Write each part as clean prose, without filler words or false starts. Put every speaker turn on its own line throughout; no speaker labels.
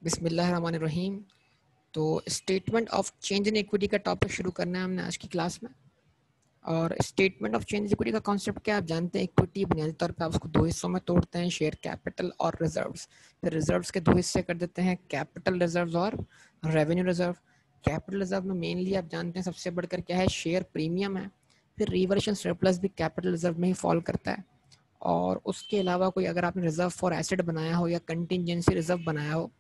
बिस्मिल्लाहिर्रहमानिर्रहीम। तो statement of change in equity का टॉपिक शुरू करना है हमने आज की क्लास में। और स्टेटमेंट ऑफ चेंज इक्विटी का कॉन्सेप्ट क्या आप जानते हैं। इक्विटी बुनियादी तौर पे आप उसको दो हिस्सों में तोड़ते हैं, शेयर कैपिटल और रिजर्व्स। फिर रिजर्व्स के दो हिस्से कर देते हैं, कैपिटल रिजर्व्स और रेवेन्यू रिजर्व। कैपिटल रिजर्व में मेनली आप जानते हैं सबसे बढ़कर क्या है, शेयर प्रीमियम है। फिर रिवर्शन सरप्लस भी कैपिटल रिजर्व में ही फॉल करता है। और उसके अलावा कोई अगर आपने रिजर्व फॉर एसेट बनाया हो या कंटिजेंसी रिजर्व बनाया हो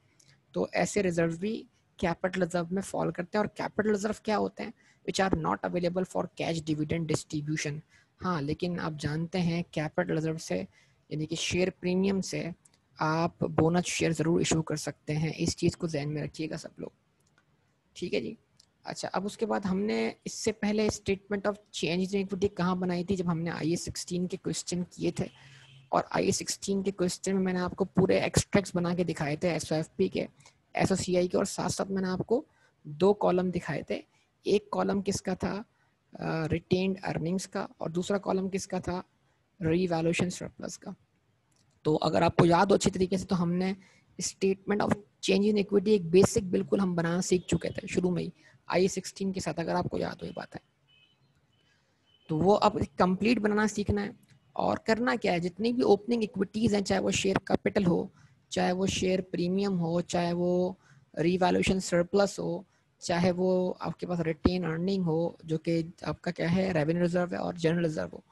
तो ऐसे रिजर्व भी कैपिटल रिजर्व में फॉल करते हैं। और कैपिटल रिजर्व क्या होते हैं, which are not available for cash dividend distribution. हाँ, लेकिन आप जानते हैं कैपिटल रिजर्व से यानी कि शेयर प्रीमियम से आप बोनस शेयर ज़रूर इशू कर सकते हैं। इस चीज़ को ध्यान में रखिएगा सब लोग, ठीक है जी। अच्छा, अब उसके बाद हमने इससे पहले statement of change in equity कहाँ बनाई थी, जब हमने IAS 16 के क्वेश्चन किए थे। और IAS 16 के क्वेश्चन में मैंने आपको पूरे एक्सट्रैक्ट्स बना के दिखाए थे, SOFP के, SOCI के, और साथ साथ मैंने आपको दो कॉलम दिखाए थे। एक कॉलम किसका था, रिटेन्ड अर्निंग्स का, और दूसरा कॉलम किसका था, रीवैल्यूएशन सरप्लस का। तो अगर आपको याद हो अच्छी तरीके से, तो हमने statement of change in equity एक बेसिक बिल्कुल हम बनाना सीख चुके थे शुरू में ही IAS 16 के साथ, अगर आपको याद हो ये बात है। तो वो अब कंप्लीट बनाना सीखना है। और करना क्या है, जितनी भी ओपनिंग इक्विटीज़ हैं, चाहे वो शेयर कैपिटल हो, चाहे वो शेयर प्रीमियम हो, चाहे वो रीवैल्यूएशन सरप्लस हो, चाहे वो आपके पास रिटेन अर्निंग हो जो कि आपका क्या है रेवेन्यू रिजर्व है, और जनरल रिजर्व हो,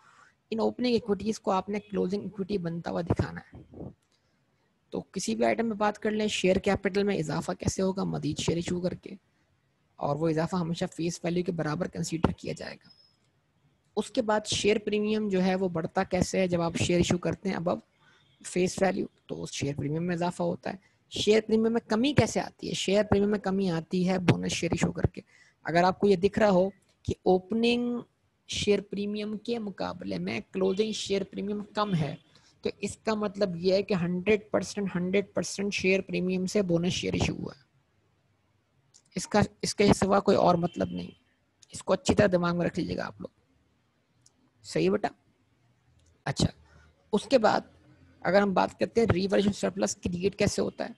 इन ओपनिंग इक्विटीज़ को आपने क्लोजिंग इक्विटी बनता हुआ दिखाना है। तो किसी भी आइटम में बात कर लें, शेयर कैपिटल में इजाफा कैसे होगा, मजीद शेयर इशू करके, और वो इजाफा हमेशा फेस वैल्यू के बराबर कंसीडर किया जाएगा। उसके बाद शेयर प्रीमियम जो है वो बढ़ता कैसे है, जब आप शेयर इशू करते हैं अबव फेस वैल्यू, तो उस शेयर प्रीमियम में इजाफा होता है। शेयर प्रीमियम में कमी कैसे आती है, शेयर प्रीमियम में कमी आती है बोनस शेयर इशू करके। अगर आपको ये दिख रहा हो कि ओपनिंग शेयर प्रीमियम के मुकाबले में क्लोजिंग शेयर प्रीमियम कम है, तो इसका मतलब यह है कि 100% शेयर प्रीमियम से बोनस शेयर इशू हुआ है। इसका इसके सिवा कोई और मतलब नहीं। इसको अच्छी तरह दिमाग में रख लीजिएगा आप लोग, सही है बेटा। अच्छा, उसके बाद अगर हम बात करते हैं रिवर्जन सरप्लस क्रिएट कैसे होता है,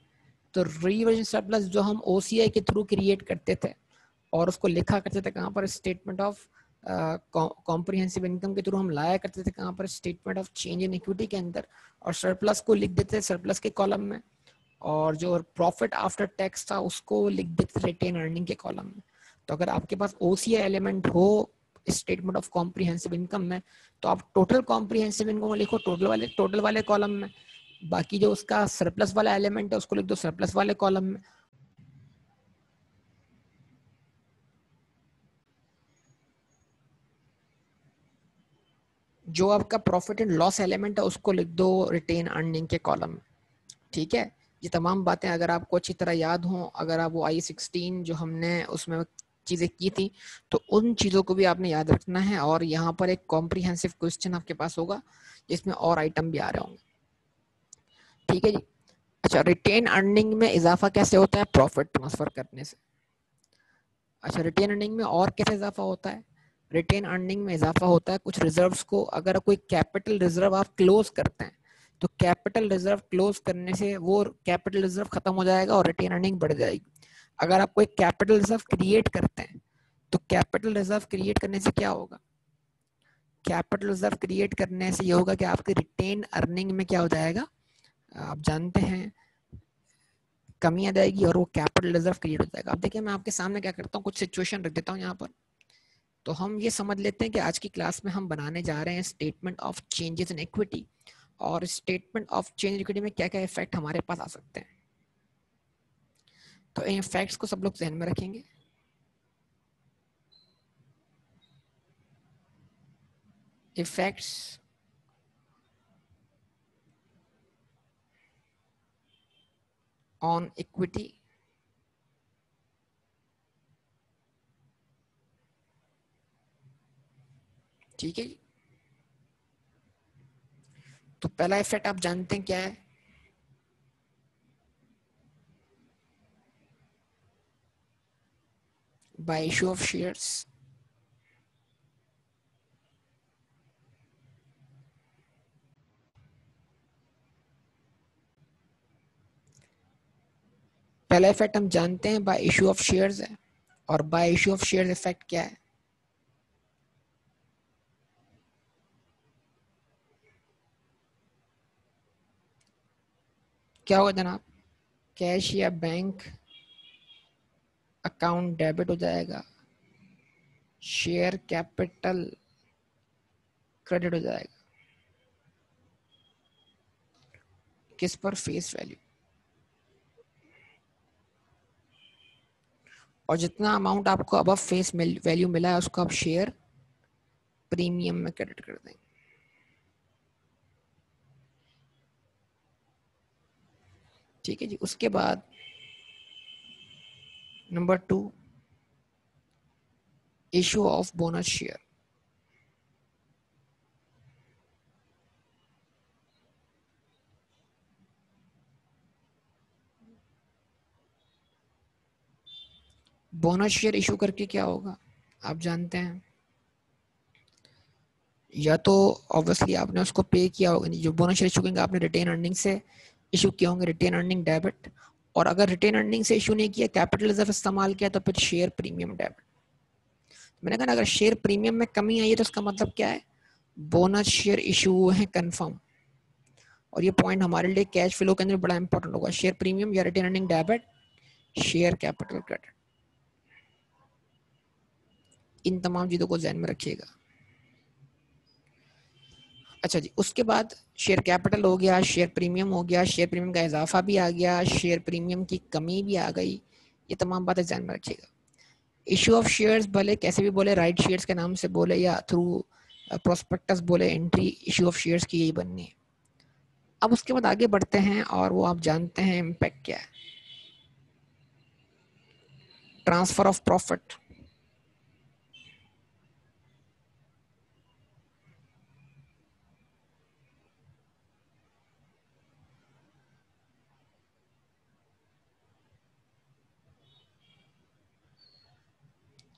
तो रिवर्जन सरप्लस जो हम OCI के थ्रू क्रिएट करते थे और उसको लिखा करते थे कहाँ पर, स्टेटमेंट ऑफ कॉम्प्रिहेंसिव इनकम के थ्रू हम लाया करते थे कहाँ पर, statement of change in equity के अंदर, और सरप्लस को लिख देते थे सरप्लस के कॉलम में, और जो प्रॉफिट आफ्टर टैक्स था उसको लिख देते थे रिटेन अर्निंग के कॉलम में। तो अगर आपके पास OCI एलिमेंट हो स्टेटमेंट ऑफ कॉम्प्रिहेंसिव इनकम में, तो आप टोटल कॉम्प्रिहेंसिव इनकम लिखो टोटल वाले कॉलम में, बाकी जो उसका सरप्लस वाला एलिमेंट है उसको लिख दो सरप्लस वाले कॉलम में। जो आपका प्रॉफिट एंड लॉस एलिमेंट है उसको लिख दो रिटेन अर्निंग के कॉलम में, ठीक है। ये तमाम बातें अगर आपको अच्छी तरह याद हों, अगर आप वो IAS 16 जो हमने उसमें चीज़ें की थी, तो उन चीज़ों को भी आपने याद रखना है। और यहाँ पर एक कॉम्प्रिहेंसिव क्वेश्चन आपके पास होगा जिसमें और आइटम भी आ रहे होंगे, ठीक है जी। अच्छा, रिटेन अर्निंग में इजाफा कैसे होता है, प्रॉफिट ट्रांसफर करने से। अच्छा, रिटेन अर्निंग में और कैसे इजाफा होता है, रिटेन अर्निंग में इजाफा होता है कुछ रिजर्व्स को, अगर कोई कैपिटल रिजर्व आप क्लोज करते हैं तो कैपिटल रिजर्व क्लोज करने से वो कैपिटल रिजर्व खत्म हो जाएगा और रिटेन अर्निंग बढ़ जाएगी। अगर आप कोई कैपिटल रिजर्व क्रिएट करते हैं तो कैपिटल रिजर्व क्रिएट करने से क्या होगा, कैपिटल रिजर्व क्रिएट करने से ये होगा कि आपकी रिटेन अर्निंग में क्या हो जाएगा, आप जानते हैं कमी आ जाएगी और वो कैपिटल रिजर्व क्रिएट हो जाएगा। अब देखिए मैं आपके सामने क्या करता हूँ, कुछ सिचुएशन रख देता हूँ यहाँ पर। तो हम ये समझ लेते हैं कि आज की क्लास में हम बनाने जा रहे हैं statement of changes in equity, और स्टेटमेंट ऑफ चेंज इक्विटी में क्या क्या इफेक्ट हमारे पास आ सकते हैं। तो इन इफेक्ट्स को सब लोग ध्यान में रखेंगे। इफेक्ट्स ऑन इक्विटी, ठीक है। तो पहला इफेक्ट आप जानते हैं क्या है, बाय इशू ऑफ शेयर्स। पहला इफेक्ट हम जानते हैं बाय इशू ऑफ शेयर्स है, और bye issue of shares effect क्या है? क्या होगा जनाब? कैश या बैंक अकाउंट डेबिट हो जाएगा, शेयर कैपिटल क्रेडिट हो जाएगा। किस पर? Face value. और जितना अमाउंट आपको अब फेस वैल्यू मिला है उसको आप शेयर प्रीमियम में क्रेडिट कर देंगे। ठीक है जी। उसके बाद number 2, issue of bonus share. Bonus share issue करके क्या होगा आप जानते हैं? या तो ऑब्वियसली आपने उसको पे किया होगा, जो बोनस शेयर इशू करेंगे आपने रिटेन अर्निंग से इशू किया होंगे, रिटेन अर्निंग डेबिट। और अगर रिटेन अर्निंग से इशू नहीं किया, कैपिटल रिजर्व इस्तेमाल किया, तो फिर शेयर प्रीमियम डेबिट। मैंने कहा ना, अगर शेयर प्रीमियम में कमी आई है तो उसका मतलब क्या है? बोनस शेयर इशू हुए हैं कंफर्म। और ये पॉइंट हमारे लिए कैश फ्लो के अंदर बड़ा इंपॉर्टेंट होगा। शेयर प्रीमियम या retain earning debit, share capital credit, इन तमाम चीजों को ध्यान में रखिएगा। अच्छा जी। उसके बाद शेयर कैपिटल हो गया, शेयर प्रीमियम हो गया, शेयर प्रीमियम का इजाफा भी आ गया, शेयर प्रीमियम की कमी भी आ गई। ये तमाम बातें ध्यान में रखिएगा। इशू ऑफ शेयर्स भले कैसे भी बोले, राइट शेयर्स के नाम से बोले या थ्रू प्रोस्पेक्टस बोले, एंट्री इशू ऑफ शेयर्स की यही बननी है। अब उसके बाद आगे बढ़ते हैं और वो आप जानते हैं इम्पैक्ट क्या है। Transfer of profit.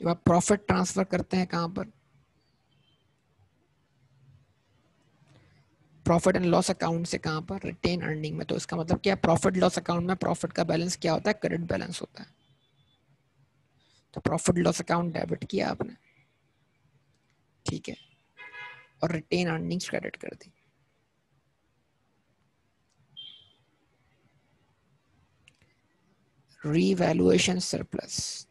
जब आप प्रॉफिट ट्रांसफर करते हैं कहां पर? प्रॉफिट एंड लॉस अकाउंट से कहां पर? रिटेन अर्निंग में। तो इसका मतलब क्या? प्रॉफिट लॉस अकाउंट में प्रॉफिट का बैलेंस क्या होता है? क्रेडिट बैलेंस होता है। तो प्रॉफिट लॉस अकाउंट डेबिट किया आपने, ठीक है, और रिटेन अर्निंग्स क्रेडिट कर दी। Revaluation surplus.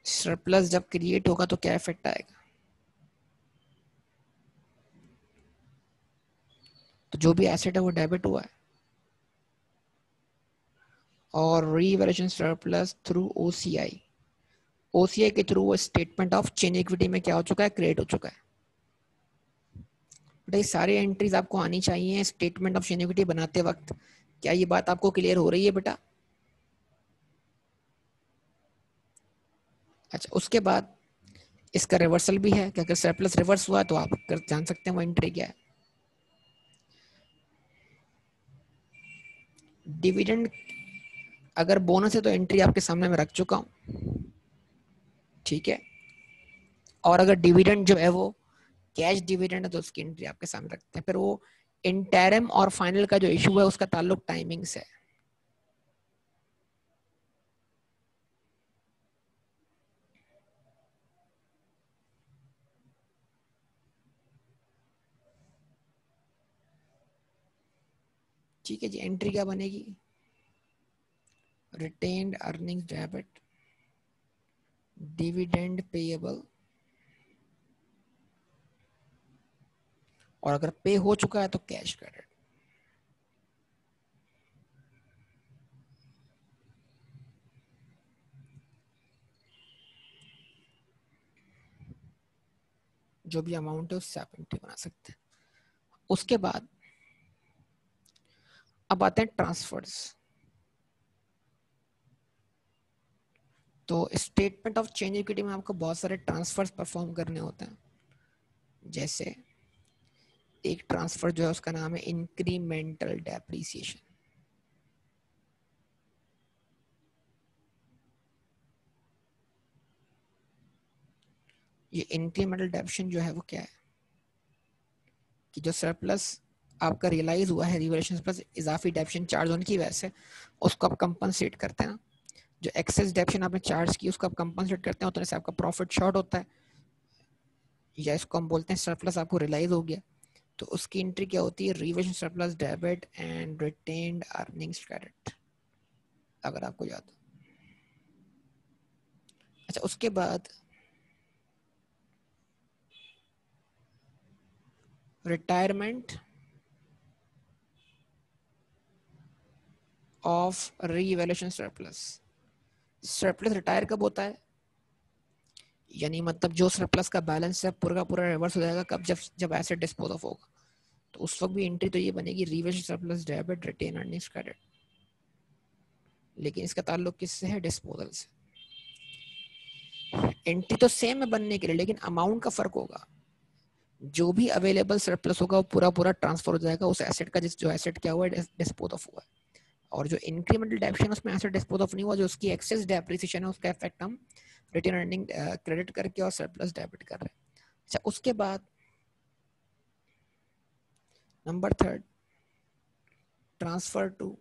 सरप्लस जब क्रिएट होगा तो क्या इफेक्ट आएगा? तो जो भी एसेट है वो डेबिट हुआ है, और revaluation surplus through OCI, OCI के थ्रू वो स्टेटमेंट ऑफ चेंज इक्विटी में क्या हो चुका है? क्रिएट हो चुका है। बेटा ये सारी एंट्रीज आपको आनी चाहिए स्टेटमेंट ऑफ चेंज इक्विटी बनाते वक्त। क्या ये बात आपको क्लियर हो रही है बेटा? अच्छा। उसके बाद इसका रिवर्सल भी है कि अगर सरप्लस रिवर्स हुआ तो आप जान सकते हैं वो एंट्री क्या है। डिविडेंड अगर बोनस है तो एंट्री आपके सामने मैं रख चुका हूं, ठीक है। और अगर डिविडेंड जो है वो कैश डिविडेंड है तो उसकी एंट्री आपके सामने रखते हैं। फिर वो इंटरम और फाइनल का जो इशू है उसका ताल्लुक टाइमिंग से है। ठीक है जी। एंट्री क्या बनेगी? Retained earnings debit, dividend payable, और अगर पे हो चुका है तो कैश क्रेडिट। जो भी अमाउंट है उससे आप एंट्री बना सकते हैं। उसके बाद अब आते हैं ट्रांसफर्स। तो स्टेटमेंट ऑफ चेंज इक्विटी में आपको बहुत सारे ट्रांसफर्स परफॉर्म करने होते हैं। जैसे एक ट्रांसफर जो है उसका नाम है इंक्रीमेंटल डेप्रिसिएशन। ये इंक्रीमेंटल डेप्रिसिएशन जो है वो क्या है? कि जो सरप्लस आपका रियलाइज हुआ है रिवैल्यूएशन प्लस इजाफी डेप्शन चार्ज होने की वजह से, उसको आप कंपनसेट करते हैं। जो एक्सेस डेप्शन आपने चार्ज की उसको आप कंपनसेट करते हैं, उतने से आपका प्रॉफिट शॉर्ट होता है, या इसको हम बोलते हैं सरप्लस आपको रियलाइज हो गया। तो उसकी एंट्री क्या होती है, revaluation surplus debit and retained earnings credit, अगर आपको याद हो। अच्छा, उसके बाद retirement of revaluation surplus. Surplus retire कब होता है, यानी मतलब जो सरप्लस का बैलेंस है पूरा का पूरा रिवर्स हो जाएगा कब, जब जब एसेट डिस्पोज ऑफ होगा। तो उस वक्त भी एंट्री तो ये बनेगी revaluation surplus debit retained earnings credit, लेकिन इसका ताल्लुक किससे है, डिस्पोजल से। एंट्री तो सेम है बनने के लिए, लेकिन अमाउंट का फर्क होगा। जो भी अवेलेबल सरप्लस होगा वो पूरा पूरा ट्रांसफर हो जाएगा उस एसेट का, जिस जो एसेट क्या हुआ है डिस्पोज ऑफ हुआ है। और जो इंक्रीमेंटल डेप्शन उसमें एसेट डिस्पोज ऑफ नहीं हुआ, जो उसकी एक्सेस डेप्रिसिएशन है उसका इफेक्ट हम रिटेन अर्निंग क्रेडिट करके और सरप्लस डेबिट कर रहे हैं। अच्छा, उसके बाद number 3, transfer to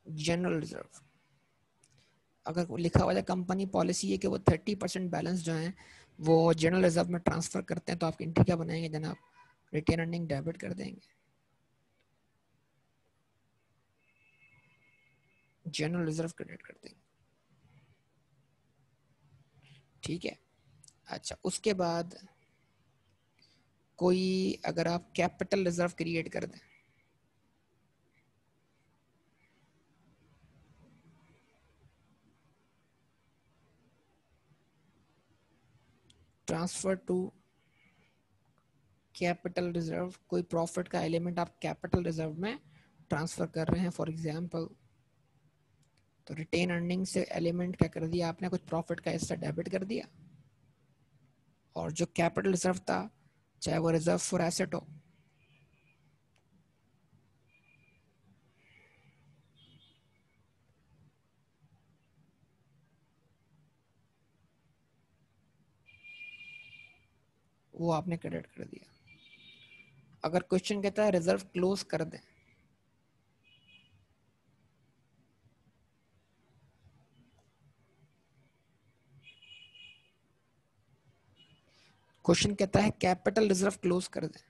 general reserve. अगर लिखा हुआ है कंपनी पॉलिसी है कि वो 30% बैलेंस जो है वो जनरल रिजर्व में ट्रांसफर करते हैं, तो आप एंट्री क्या बनाएंगे जनाब, रिटेन अर्निंग डेबिट कर देंगे, जनरल रिजर्व क्रेडिट कर देंगे। ठीक है। अच्छा, उसके बाद कोई अगर आप कैपिटल रिजर्व क्रिएट कर दें, ट्रांसफर टू कैपिटल रिजर्व, कोई प्रॉफिट का एलिमेंट आप कैपिटल रिजर्व में ट्रांसफर कर रहे हैं फॉर एग्जांपल, तो रिटेन अर्निंग से एलिमेंट क्या कर दिया आपने, कुछ प्रॉफिट का हिस्सा डेबिट कर दिया, और जो कैपिटल रिजर्व था चाहे वो रिजर्व फॉर एसेट हो, वो आपने क्रेडिट कर दिया। अगर क्वेश्चन कहता है रिजर्व क्लोज कर दें, क्वेश्चन कहता है कैपिटल रिजर्व क्लोज कर दें,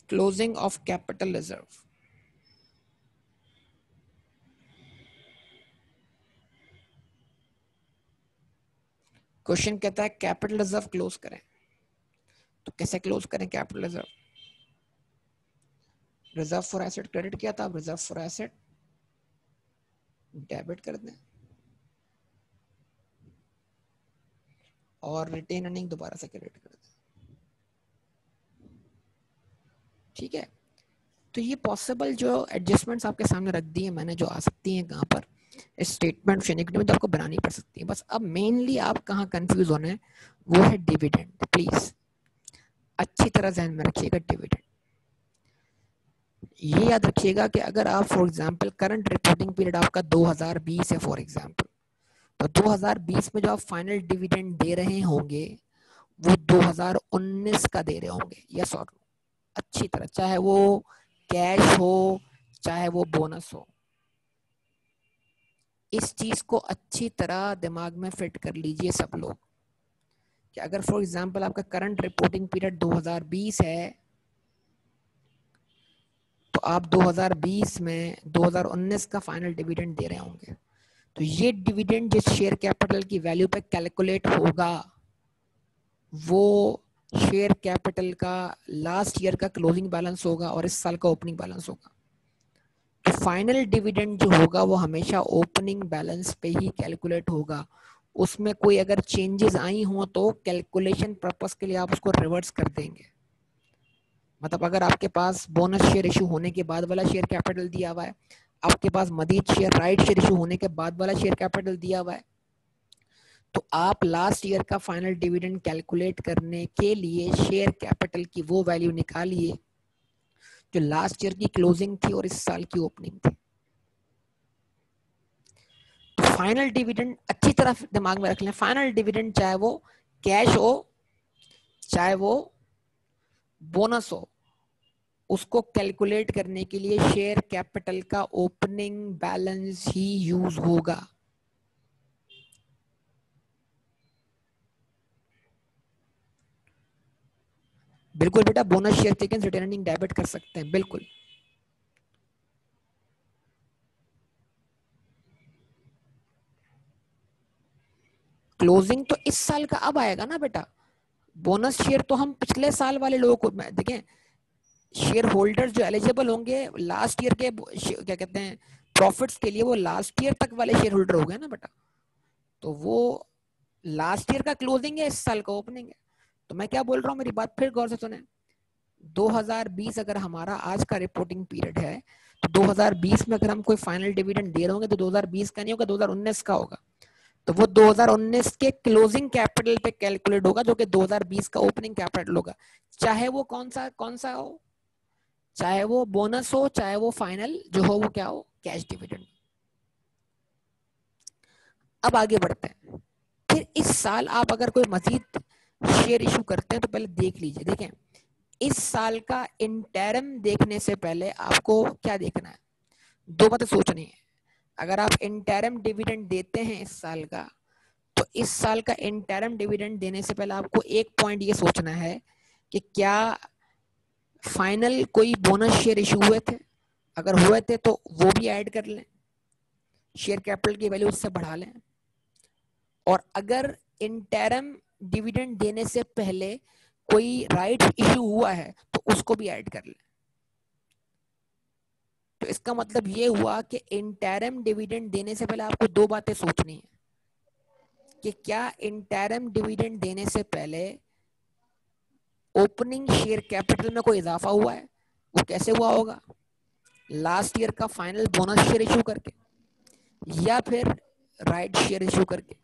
closing of capital reserve. Question कहता है कैपिटल रिजर्व क्लोज करें, तो कैसे क्लोज करें capital reserve, reserve for asset credit किया था, अब रिजर्व फॉर एसेट डेबिट कर दें, और रिटेन अर्निंग दोबारा से क्रेडिट कर दें। ठीक है। तो ये पॉसिबल जो एडजस्टमेंट्स आपके सामने रख दी है मैंने, जो आ सकती हैं कहाँ पर, स्टेटमेंट में तो आपको बनानी पड़ सकती है। बस अब मेनली आप कहाँ कंफ्यूज होना है वो है डिविडेंड। प्लीज अच्छी तरह ध्यान में रखिएगा डिविडेंड। ये याद रखिएगा कि अगर आप for example current reporting period आपका 2020 है फॉर एग्जांपल, तो 2020 में जो आप फाइनल डिविडेंड दे रहे होंगे वो 2019 का दे रहे होंगे, यस और नो, अच्छी तरह, चाहे वो कैश हो चाहे वो बोनस हो। इस चीज को अच्छी तरह दिमाग में फिट कर लीजिए सब लोग, कि अगर फॉर एग्जांपल आपका करंट रिपोर्टिंग पीरियड 2020 है, तो आप 2020 में 2019 का फाइनल डिविडेंड दे रहे होंगे, तो ये डिविडेंड जिस शेयर कैपिटल की वैल्यू पे कैलकुलेट होगा वो शेयर कैपिटल का लास्ट ईयर का क्लोजिंग बैलेंस होगा और इस साल का ओपनिंग बैलेंस होगा। तो फाइनल डिविडेंड जो होगा वो हमेशा ओपनिंग बैलेंस पे ही कैलकुलेट होगा। उसमें कोई अगर चेंजेस आई हो तो कैलकुलेशन पर्पस के लिए आप उसको रिवर्स कर देंगे। मतलब अगर आपके पास बोनस शेयर इशू होने के बाद वाला शेयर कैपिटल दिया हुआ है, आपके पास मजीद शेयर राइट शेयर इशू होने के बाद वाला शेयर कैपिटल दिया हुआ है, तो आप लास्ट ईयर का फाइनल डिविडेंड कैलकुलेट करने के लिए शेयर कैपिटल की वो वैल्यू निकालिए जो लास्ट ईयर की क्लोजिंग थी और इस साल की ओपनिंग थी। तो फाइनल डिविडेंड अच्छी तरह दिमाग में रख लें, फाइनल डिविडेंड चाहे वो कैश हो चाहे वो बोनस हो, उसको कैलकुलेट करने के लिए शेयर कैपिटल का ओपनिंग बैलेंस ही यूज होगा। बिल्कुल बेटा, bonus share taken returning debit कर सकते हैं, बिल्कुल। क्लोजिंग तो इस साल का अब आएगा ना बेटा, बोनस शेयर तो हम पिछले साल वाले लोगों को देखें, शेयर होल्डर्स जो एलिजिबल होंगे लास्ट ईयर के क्या कहते हैं प्रॉफिट्स के लिए, वो लास्ट ईयर तक वाले शेयर होल्डर हो गए ना बेटा। तो वो लास्ट ईयर का क्लोजिंग है, इस साल का ओपनिंग है। तो मैं क्या बोल रहा हूँ, मेरी बात फिर गौर से सुने। 2020 अगर हमारा आज का रिपोर्टिंग पीरियड है, तो 2020 में अगर हम कोई फाइनल डिविडेंड दे रहे होंगे तो 2020 का नहीं होगा, 2019 का होगा। तो वो 2019 के क्लोजिंग कैपिटल पे कैलकुलेट होगा, जो कि 2020 का ओपनिंग कैपिटल होगा, चाहे वो कौन सा हो, चाहे वो बोनस हो चाहे वो फाइनल जो हो वो क्या हो, कैश डिविडेंड। अब आगे बढ़ते हैं। फिर इस साल आप अगर कोई मजीद शेयर इशू करते हैं तो पहले देख लीजिए। देखें, इस साल का इंटरम देखने से पहले आपको क्या देखना है, दो बातें सोचनी है। अगर आप इंटरम डिविडेंड देते हैं इस साल का, तो इस साल का इंटरम डिविडेंड देने से पहले आपको एक पॉइंट ये सोचना है कि क्या फाइनल कोई बोनस शेयर इशू हुए थे, अगर हुए थे तो वो भी ऐड कर लें, शेयर कैपिटल की वैल्यू उससे बढ़ा लें। और अगर इंटरम डिविडेंड देने से पहले कोई राइट इशू हुआ है तो उसको भी ऐड कर लें। तो इसका मतलब ये हुआ कि इंटरम डिविडेंड देने से पहले आपको दो बातें सोचनी है कि क्या इंटरम डिविडेंड देने से पहले ओपनिंग शेयर कैपिटल में कोई इजाफा हुआ है, वो कैसे हुआ होगा, लास्ट ईयर का फाइनल बोनस शेयर इशू करके या फिर राइट शेयर इशू करके।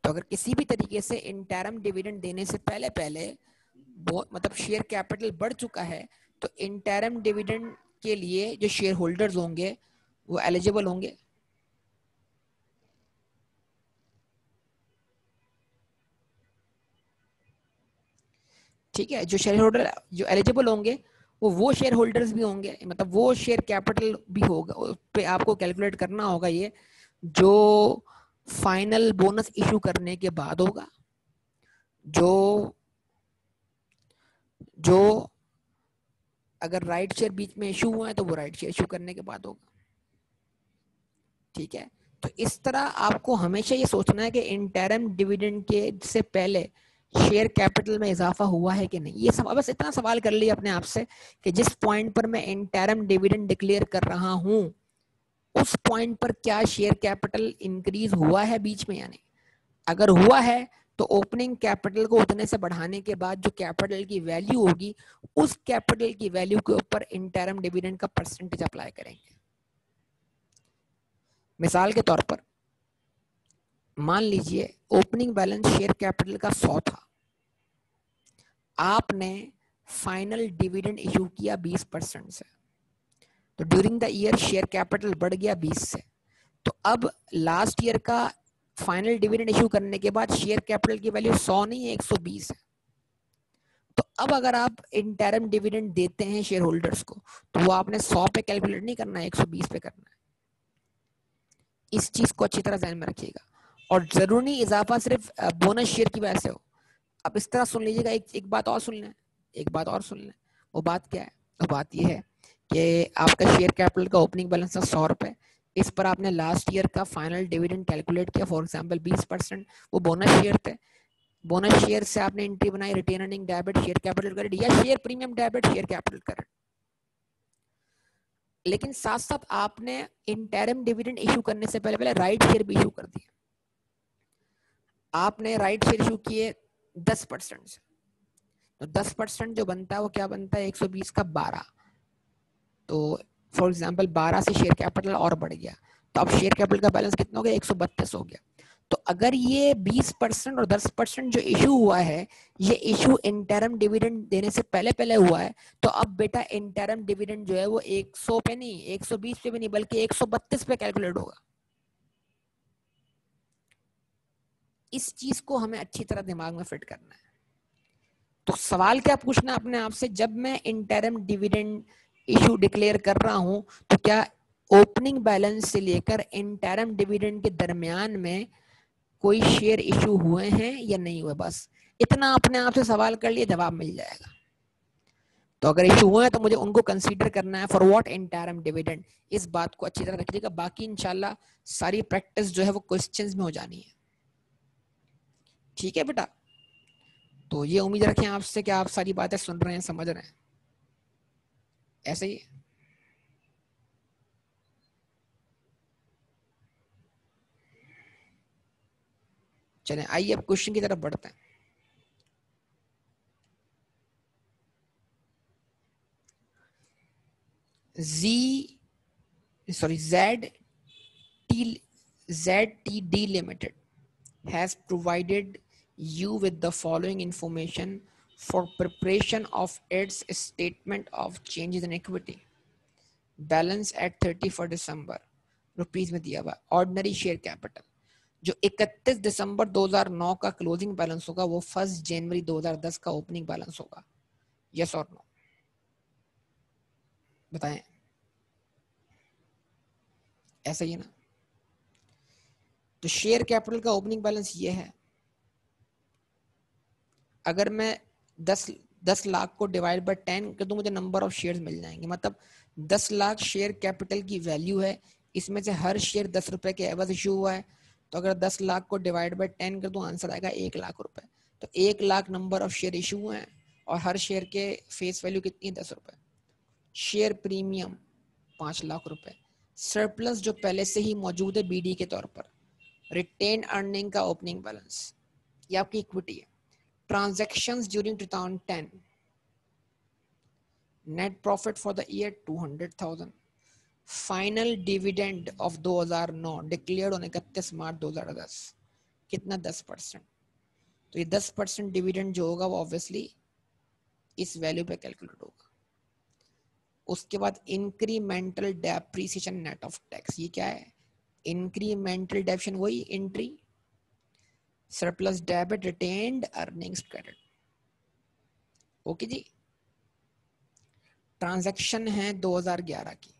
तो अगर किसी भी तरीके से इंटरम डिविडेंड देने से पहले पहले मतलब शेयर कैपिटल बढ़ चुका है, तो इंटरम डिविडेंड के लिए जो शेयर होल्डर्स होंगे वो एलिजिबल होंगे। ठीक है, जो शेयर होल्डर जो एलिजिबल होंगे वो शेयर होल्डर्स भी होंगे, मतलब वो शेयर कैपिटल भी होगा, उस पे आपको कैलकुलेट करना होगा ये, जो फाइनल बोनस इशू करने के बाद होगा, जो जो अगर राइट शेयर बीच में इशू हुआ है तो वो राइट शेयर इशू करने के बाद होगा। ठीक है, तो इस तरह आपको हमेशा ये सोचना है कि इंटरम डिविडेंड के से पहले शेयर कैपिटल में इजाफा हुआ है कि नहीं। ये सब बस इतना सवाल कर लिया अपने आप से कि जिस पॉइंट पर मैं इंटरम डिविडेंड डिक्लेयर कर रहा हूं उस पॉइंट पर क्या शेयर कैपिटल इंक्रीज हुआ है बीच में या नहीं। अगर हुआ है तो ओपनिंग कैपिटल को उतने से बढ़ाने के बाद जो कैपिटल की वैल्यू होगी उस कैपिटल की वैल्यू के ऊपर इंटरम डिविडेंड का परसेंटेज अप्लाई करेंगे। मिसाल के तौर पर मान लीजिए ओपनिंग बैलेंस शेयर कैपिटल का 100 था, आपने फाइनल डिविडेंड इशू किया 20% से, तो during the year share capital बढ़ गया 20 से। तो अब लास्ट ईयर का फाइनल डिविडेंड इशू करने के बाद शेयर कैपिटल की वैल्यू 100 नहीं है, 120 है। तो अब अगर आप इंटरम डिविडेंड देते हैं शेयर होल्डर्स को तो वो आपने 100 पे कैलकुलेट नहीं करना है, 120 पे करना है। इस चीज को अच्छी तरह ध्यान में रखिएगा। और जरूरी इजाफा सिर्फ बोनस शेयर की वजह से हो। अब इस तरह सुन लीजिएगा, एक बात और सुन लें, एक बात और सुन लें। वो बात क्या है, वो बात ये है कि आपका शेयर कैपिटल का ओपनिंग बैलेंस था 100 रुपए, इस पर आपने लास्ट ईयर का फाइनल डिविडेंड कैलकुलेट किया, फॉर एग्जांपल 20%, वो बोनस शेयर थे। बोनस शेयर से आपने एंट्री बनाई, retain earning debit share capital credit या share premium debit share capital credit. लेकिन साथ साथ आपने इंटरम डिविडेंड इशू करने से पहले पहले राइट शेयर भी इशू कर दिए। आपने राइट शेयर इशू किए 10% से, तो 10% जो बनता है वो क्या बनता है, 120 का 12। तो फॉर एग्जांपल 12 से शेयर कैपिटल और बढ़ गया, तो अब शेयर कैपिटल का बैलेंस कितना हो गया, 132 हो गया। तो अगर ये 20% और 10% जो इशू हुआ है, ये इशू इंटरम डिविडेंड देने से पहले पहले हुआ है, तो अब बेटा इंटरम डिविडेंड जो है वो 100 पे नहीं, 120 पे भी नहीं, बल्कि 132 पे कैलकुलेट होगा। इस चीज को हमें अच्छी तरह दिमाग में फिट करना है। तो सवाल क्या पूछना है अपने आप से, जब मैं इंटरम डिविडेंड इशू डिक्लेयर कर रहा हूं, तो क्या ओपनिंग बैलेंस से लेकर इंटरम डिविडेंड के दरमियान में कोई शेयर इशू हुए हैं या नहीं हुए? बस इतना अपने आप से सवाल कर लिए, जवाब मिल जाएगा। तो अगर इशू हुए हैं तो मुझे उनको कंसीडर करना है फॉर व्हाट, इंटरम डिविडेंड। इस बात को अच्छी तरह रखिएगा, बाकी इंशाल्लाह सारी प्रैक्टिस जो है वो क्वेश्चंस में हो जानी है। ठीक है बेटा, तो ये उम्मीद रखें आपसे कि आप सारी बातें सुन रहे हैं, समझ रहे हैं, ऐसे ही। चलें आइए अब क्वेश्चन की तरफ बढ़ते हैं। ZTD Limited has provided you with the following information for preparation of its statement of changes in equity. Balance at 31 December rupees में दिया हुआ। ऑर्डिनरी शेयर कैपिटल जो 31 दिसंबर 2009 का क्लोजिंग बैलेंस होगा वो 1 जनवरी 2010 का ओपनिंग बैलेंस होगा। यस और नो, बताएं। ऐसा ही है ना? तो शेयर कैपिटल का ओपनिंग बैलेंस ये है। अगर मैं 10 लाख को डिवाइड बाय 10 कर दूं, मुझे नंबर ऑफ शेयर्स मिल जाएंगे। मतलब 10 लाख शेयर कैपिटल की वैल्यू है, इसमें से हर शेयर 10 रुपए के एवज इशू हुआ है। तो अगर 10 लाख को डिवाइड बाय 10 कर दूं, आंसर आएगा 1 लाख रुपए। तो 1 lakh number of share issue हुए हैं और हर शेयर के फेस वैल्यू कितनी है? 10 रुपए। शेयर प्रीमियम 5 लाख रुपए। सरप्लस जो पहले से ही मौजूद है बीडी के तौर पर। रिटेन अर्निंग का ओपनिंग बैलेंस, ये आपकी इक्विटी है। Transactions during 2010, net profit for the year 200,000, final dividend of 2009 declared on 31 मार्च 2010 कितना? 10%। तो ये 10% डिविडेंड जो होगा वो ऑब्वियसली इस वैल्यू पे कैलकुलेट होगा। उसके बाद incremental depreciation net of tax, ये क्या है? इंक्रीमेंटल डेप्रिसिएशन वही entry, surplus debit, retained earnings credit. Okay जी। ट्रांजैक्शन है 2011 की।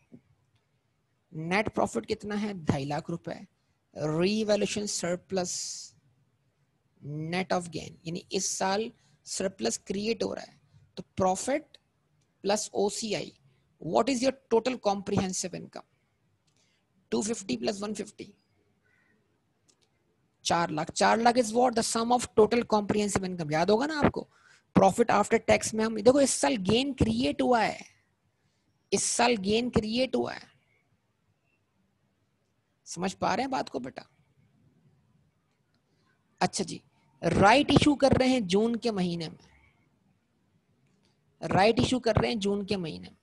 नेट प्रॉफिट कितना है? 2.5 लाख रुपए। Revaluation surplus net of gain, यानी इस साल सरप्लस क्रिएट हो रहा है। तो profit plus OCI, what is your total comprehensive income? 250 plus 150, 4 lakh. 4 lakh is what? The sum of total comprehensive income. याद होगा ना आपको, प्रॉफिट आफ्टर टैक्स में हम देखो इस साल गेन क्रिएट हुआ है, इस साल गेन क्रिएट हुआ है। समझ पा रहे हैं बात को बेटा? अच्छा जी, राइट इशू कर रहे हैं जून के महीने में, राइट इशू कर रहे हैं जून के महीने में।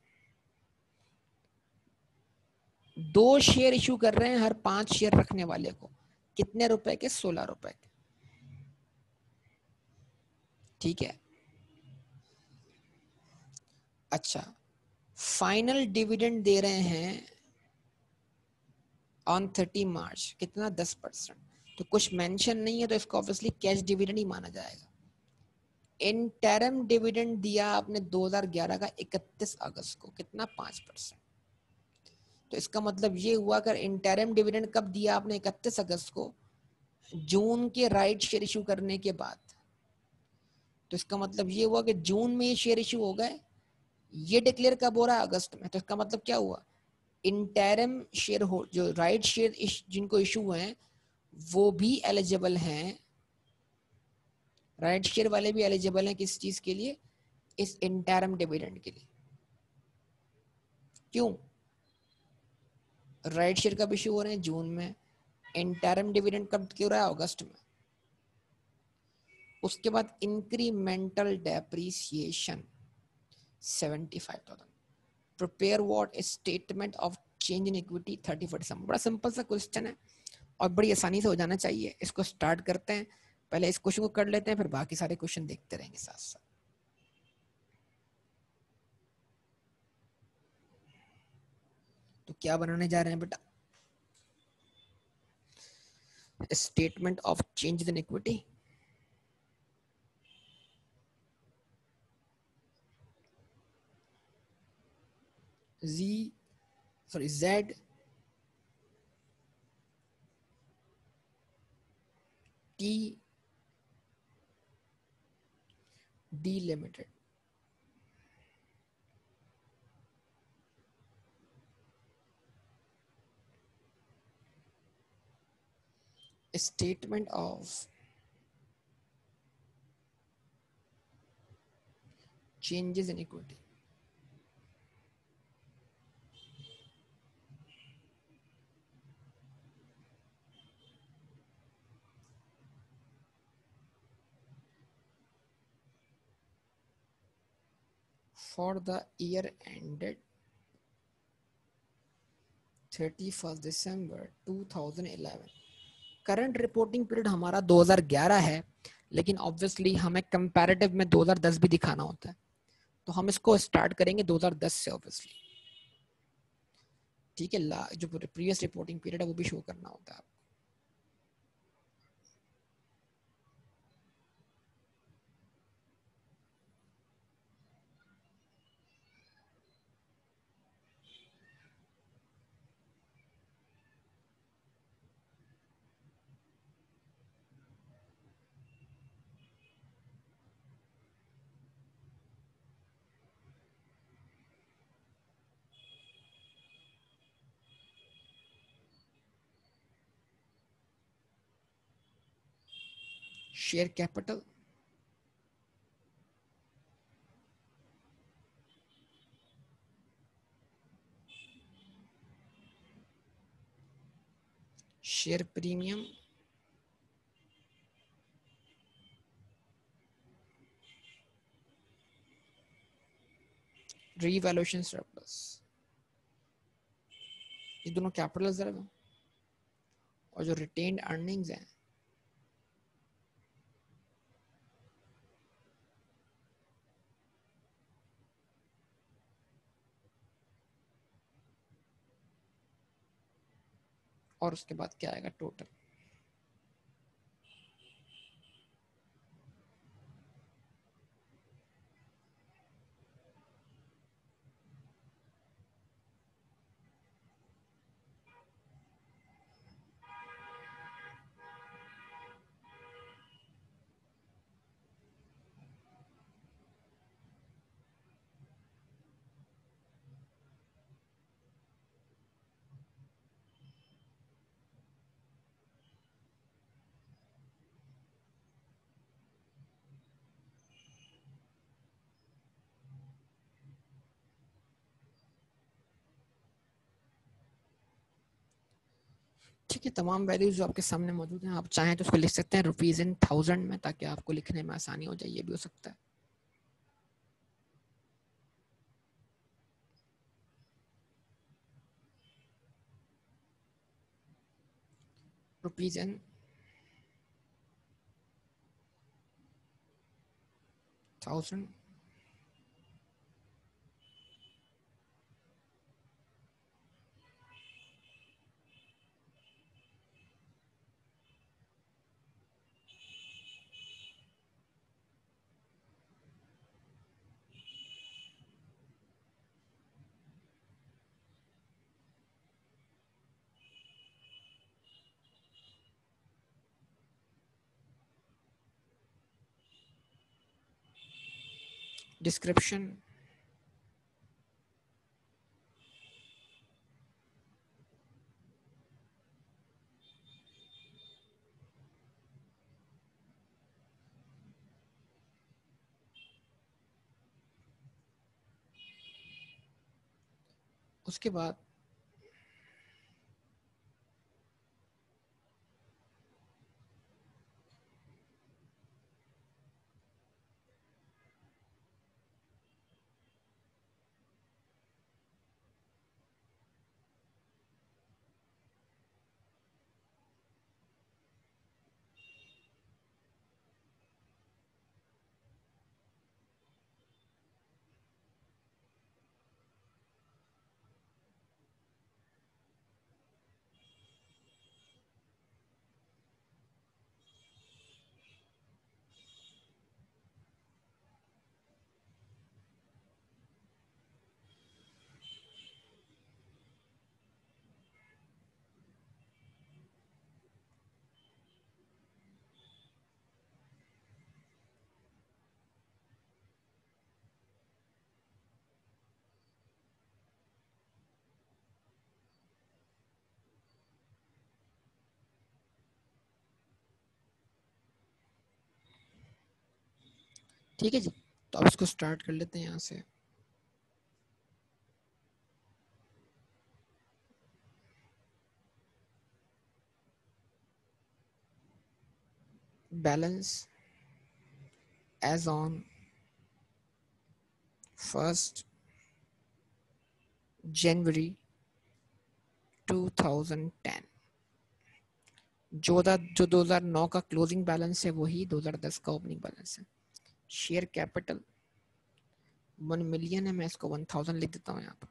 2 शेयर इशू कर रहे हैं हर 5 शेयर रखने वाले को। कितने रुपए के? 16 रुपए के। ठीक है। अच्छा, फाइनल डिविडेंड दे रहे हैं ऑन 30 मार्च, कितना? 10%। तो कुछ मेंशन नहीं है तो इसको ऑब्वियसली कैश डिविडेंड ही माना जाएगा। इंटरम डिविडेंड दिया आपने 2011 का 31 अगस्त को, कितना? 5%। तो इसका मतलब ये हुआ, अगर इंटरम डिविडेंड कब दिया आपने? 31 अगस्त को, जून के राइट शेयर इशू करने के बाद। तो इसका मतलब ये हुआ कि जून में ये शेयर इशू हो गए, ये डिक्लेयर कब हो रहा है? अगस्त में। तो इसका मतलब क्या हुआ? इंटरम शेयर हो, जो राइट शेयर जिनको इशू हुए हैं वो भी एलिजिबल हैं, राइट शेयर वाले भी एलिजिबल हैं किस चीज के लिए? इस इंटरम डिविडेंड के लिए। क्यों? राइट शेयर कब इशू हो रहे हैं? जून में। इंटरम डिविडेंड कब क्यों रहा है? अगस्त में। उसके बाद incremental depreciation 75,000। Prepare what? Statement of change in equity 31 दिसंबर। बड़ा सिंपल सा क्वेश्चन है और बड़ी आसानी से हो जाना चाहिए। इसको स्टार्ट करते हैं, पहले इस क्वेश्चन को कर लेते हैं, फिर बाकी सारे क्वेश्चन देखते रहेंगे साथ साथ। तो क्या बनाने जा रहे हैं बेटा? Statement of change in equity. Z T D Limited। Statement of changes in equity for the year ended 31st December 2011। Current reporting period हमारा 2011 है, लेकिन ऑब्वियसली हमें कंपैरेटिव में 2010 भी दिखाना होता है, तो हम इसको स्टार्ट करेंगे 2010 से ऑब्वियसली। ठीक है, जो प्रीवियस रिपोर्टिंग पीरियड है वो भी शो करना होता है। Share capital, share premium, revaluation surplus, ये दोनों कैपिटल रिजर्व है। और जो रिटेन्ड अर्निंग्स हैं और उसके बाद क्या आएगा टोटल। ठीक है, तमाम वैल्यूज जो आपके सामने मौजूद हैं, आप चाहें तो उसको लिख सकते हैं रुपीज इन 1000 में, ताकि आपको लिखने में आसानी हो जाए। ये भी हो सकता है। Rupees in 1000। डिस्क्रिप्शन, उसके बाद ठीक है जी, तो अब इसको स्टार्ट कर लेते हैं यहाँ से। बैलेंस एज ऑन 1 जनवरी 2010। जो 2009 का क्लोजिंग बैलेंस है वही 2010 का ओपनिंग बैलेंस है। शेयर कैपिटल 1 मिलियन है, मैं इसको 1000 लिख देता हूँ यहाँ पर।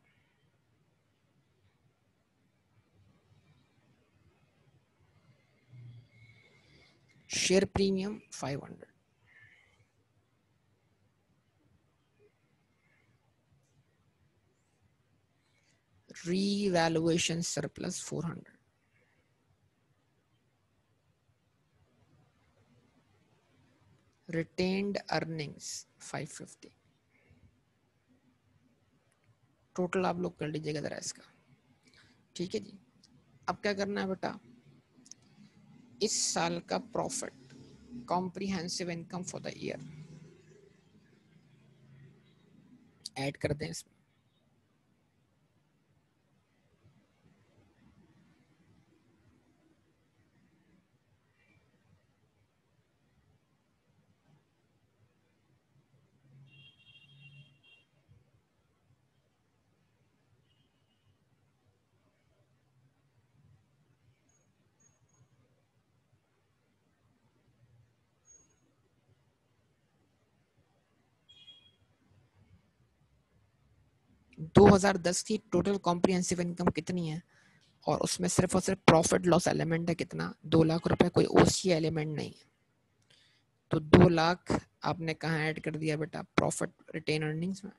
Share premium 500। Revaluation surplus 400। Retained earnings 550। Total आप लोग कर लीजिएगा जरा इसका। ठीक है जी, अब क्या करना है बेटा, इस साल का profit comprehensive income for the year add कर दें इसमें। दो 2010 की टोटल कॉम्प्रिहेंसिव इनकम कितनी है, और उसमें सिर्फ और सिर्फ प्रॉफिट लॉस एलिमेंट है कितना, 2 लाख रुपए, कोई ओसी एलिमेंट नहीं है। तो 2 लाख आपने कहाँ ऐड कर दिया बेटा, प्रॉफिट रिटेन अर्निंग्स में।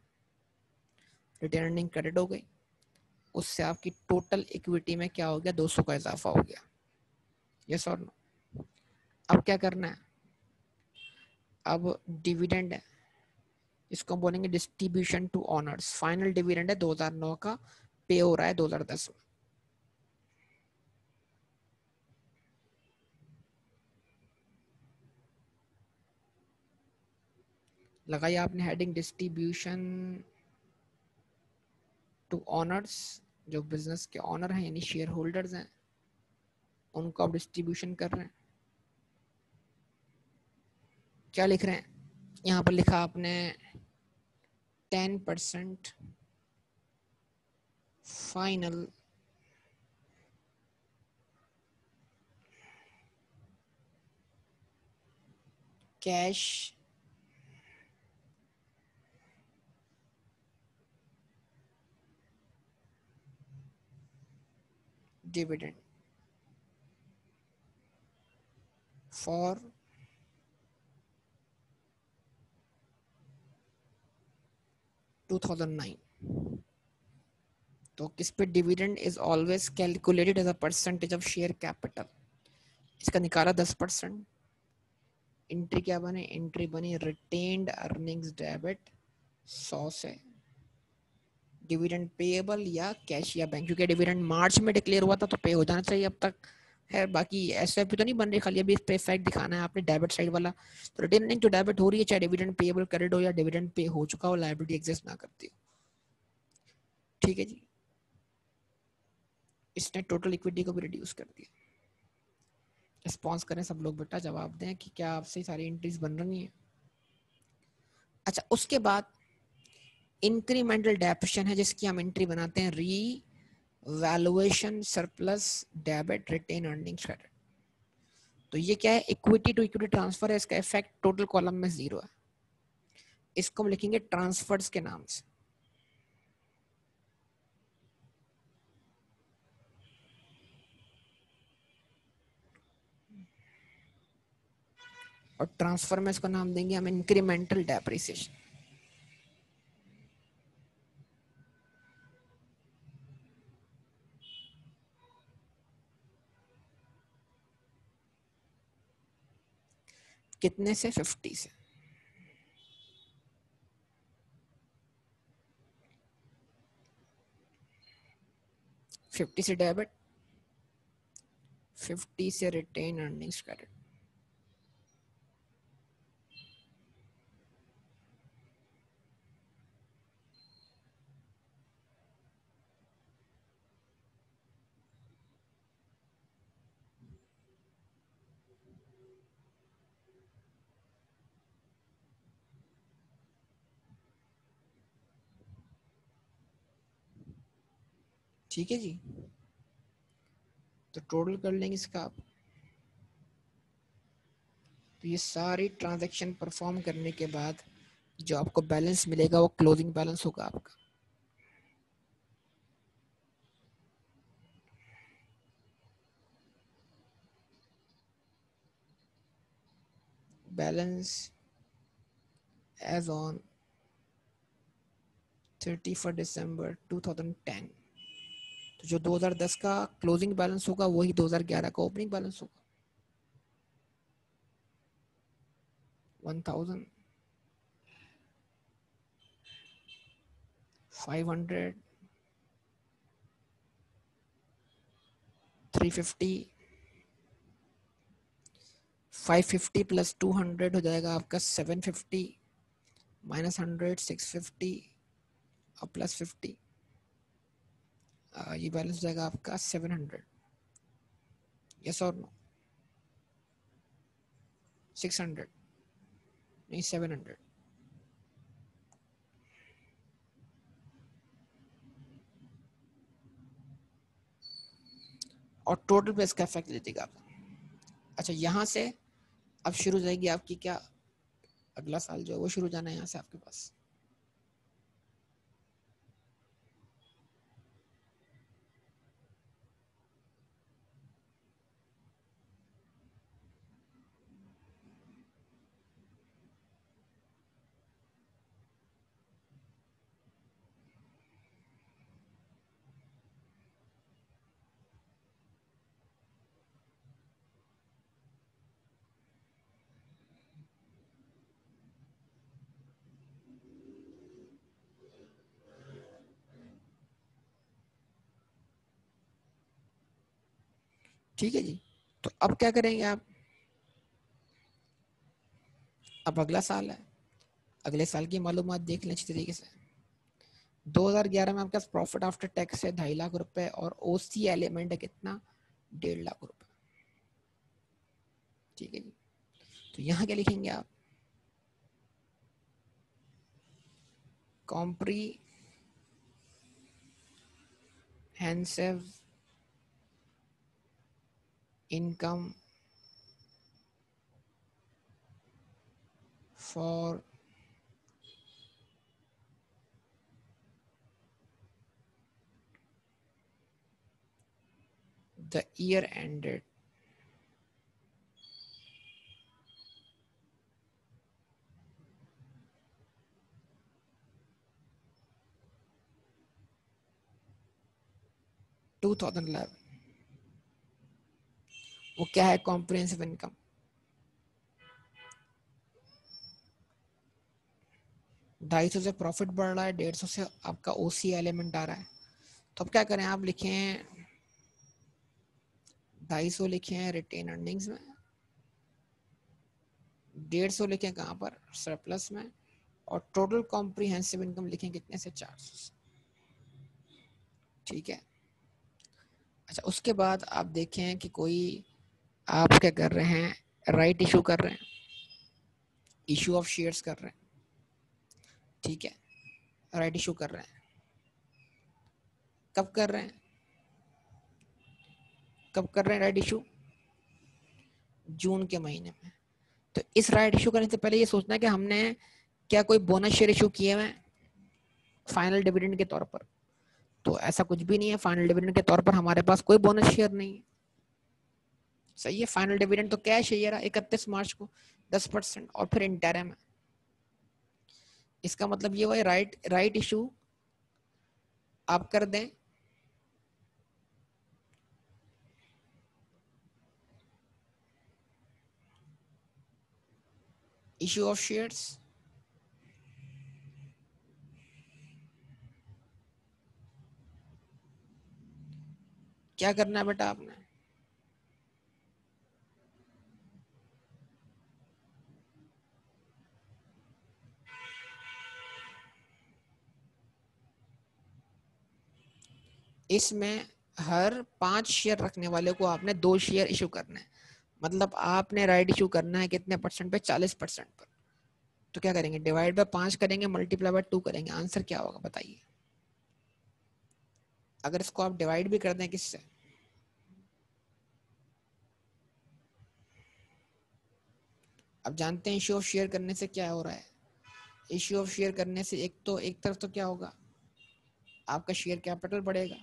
रिटेन अर्निंग क्रेडिट हो गई, उससे आपकी टोटल इक्विटी में क्या हो गया, 200 का इजाफा हो गया। यस और नो। अब क्या करना है, अब डिविडेंड है, इसको बोलेंगे distribution to owners. Final dividend है 2009 का, पे हो रहा है 2010 में। लगाई आपने हेडिंग डिस्ट्रीब्यूशन टू ऑनर्स। जो बिजनेस के ऑनर हैं यानी शेयर होल्डर्स हैं, उनको आप डिस्ट्रीब्यूशन कर रहे हैं। क्या लिख रहे हैं, यहाँ पर लिखा आपने 10% फाइनल कैश डिविडेंड फॉर 2009। तो किस पे, dividend is always calculated as a percentage of share capital. इसका निकाला 10%। एंट्री क्या बने, एंट्री बनी रिटेन्ड अर्निंग्स डेबिट 100 से डिविडेंड पेएबल या कैश या बैंक, क्योंकि डिविडेंड मार्च में डिक्लेयर हुआ था तो पे हो जाना चाहिए अब तक है। बाकी ऐसे तो नहीं बन रही, खाली अभी इस पे इफेक्ट दिखाना है आपने डेबिट साइड वाला। तो रिटेन अर्निंग जो डेबिट हो रही है, चाहे डिविडेंड पेएबल क्रेडिट हो या डिविडेंड पे हो चुका हो, लायबिलिटी एग्जिस्ट ना करती हो। ठीक है जी, इसने टोटल इक्विटी को भी रिड्यूस कर दिया। रिस्पॉन्स करें सब लोग बेटा, जवाब दें कि क्या आपसे सारी एंट्रीज बन रही हैं। अच्छा, उसके बाद इंक्रीमेंटल डेप्रिसिएशन है, जिसकी हम एंट्री बनाते हैं revaluation surplus debit retained earnings credit. तो ये क्या है, इक्विटी टू इक्विटी ट्रांसफर है, इसका इफेक्ट टोटल कॉलम में 0 है। इसको हम लिखेंगे ट्रांसफर्स के नाम से। और ट्रांसफर में इसको नाम देंगे हम इंक्रीमेंटल डेप्रिसिएशन। कितने से, 50 से। फिफ्टी से डेबिट, 50 से रिटेन अर्निंग्स क्रेडिट। ठीक है जी। तो टोटल कर लेंगे इसका आप। तो ये सारी ट्रांजैक्शन परफॉर्म करने के बाद जो आपको बैलेंस मिलेगा वो क्लोजिंग बैलेंस होगा आपका। बैलेंस एज ऑन 31 दिसंबर 2010। तो जो 2010 का क्लोजिंग बैलेंस होगा वही 2011 का ओपनिंग बैलेंस होगा। 1500, 350, 550 प्लस 200 हो जाएगा आपका 750, माइनस 100, 650 और प्लस 50, ये बैलेंस हो जाएगा आपका 700। यस और नो? 600 नहीं 700। और टोटल पे इसका इफेक्ट लीजिएगा आप। अच्छा, यहाँ से अब शुरू हो जाएगी आपकी क्या, अगला साल जो है वो शुरू जाना है यहाँ से आपके पास। ठीक है जी। तो अब क्या करेंगे आप, अब अगला साल है, अगले साल की मालूमात देख लें अच्छी तरीके से। 2011 में आपके पास प्रॉफिट आफ्टर टैक्स है 2.5 लाख रुपए और ओसी एलिमेंट है कितना, 1.5 लाख रुपए। ठीक है जी। तो यहाँ क्या लिखेंगे आप, comprehensive income for the year ended to 2011। वो क्या है, कॉम्प्रिहेंसिव इनकम। 250 से प्रॉफिट बढ़ रहा है, 150 से आपका ओसी एलिमेंट आ रहा है। तो अब क्या करें, आप लिखें 250 लिखे हैं रिटेन अर्निंग्स में, 150 लिखे कहाँ पर, सरप्लस में, और टोटल कॉम्प्रिहेंसिव इनकम लिखें कितने से, 400 से। ठीक है। अच्छा, उसके बाद आप देखें कि कोई आप क्या कर रहे हैं, राइट इशू कर रहे हैं, इशू ऑफ शेयर्स कर रहे हैं। ठीक है, राइट इशू कर रहे हैं, कब कर रहे हैं, कब कर रहे हैं राइट इशू, जून के महीने में। तो इस राइट इशू करने से पहले ये सोचना है कि हमने क्या कोई बोनस शेयर इशू किए हुए हैं फाइनल डिविडेंड के तौर पर। तो ऐसा कुछ भी नहीं है, फाइनल डिविडेंड के तौर पर हमारे पास कोई बोनस शेयर नहीं है। सही है, फाइनल डिविडेंड तो कैश है ये रहा 31 मार्च को 10% और फिर इंटरम है। इसका मतलब ये हुआ राइट इशू आप कर दें, इशू ऑफ शेयर्स, क्या करना है बेटा आपने, इसमें हर 5 शेयर रखने वाले को आपने 2 शेयर इशू करना है। मतलब आपने राइट इशू करना है कितने परसेंट पे, 40% पर। तो क्या करेंगे, डिवाइड बाय 5 करेंगे, मल्टीप्लाई बाय 2 करेंगे, आंसर क्या होगा बताइए। अगर इसको आप डिवाइड भी कर दें किससे, अब जानते हैं इश्यू ऑफ शेयर करने से क्या हो रहा है। इश्यू ऑफ शेयर करने से एक तरफ तो क्या होगा, आपका शेयर कैपिटल बढ़ेगा,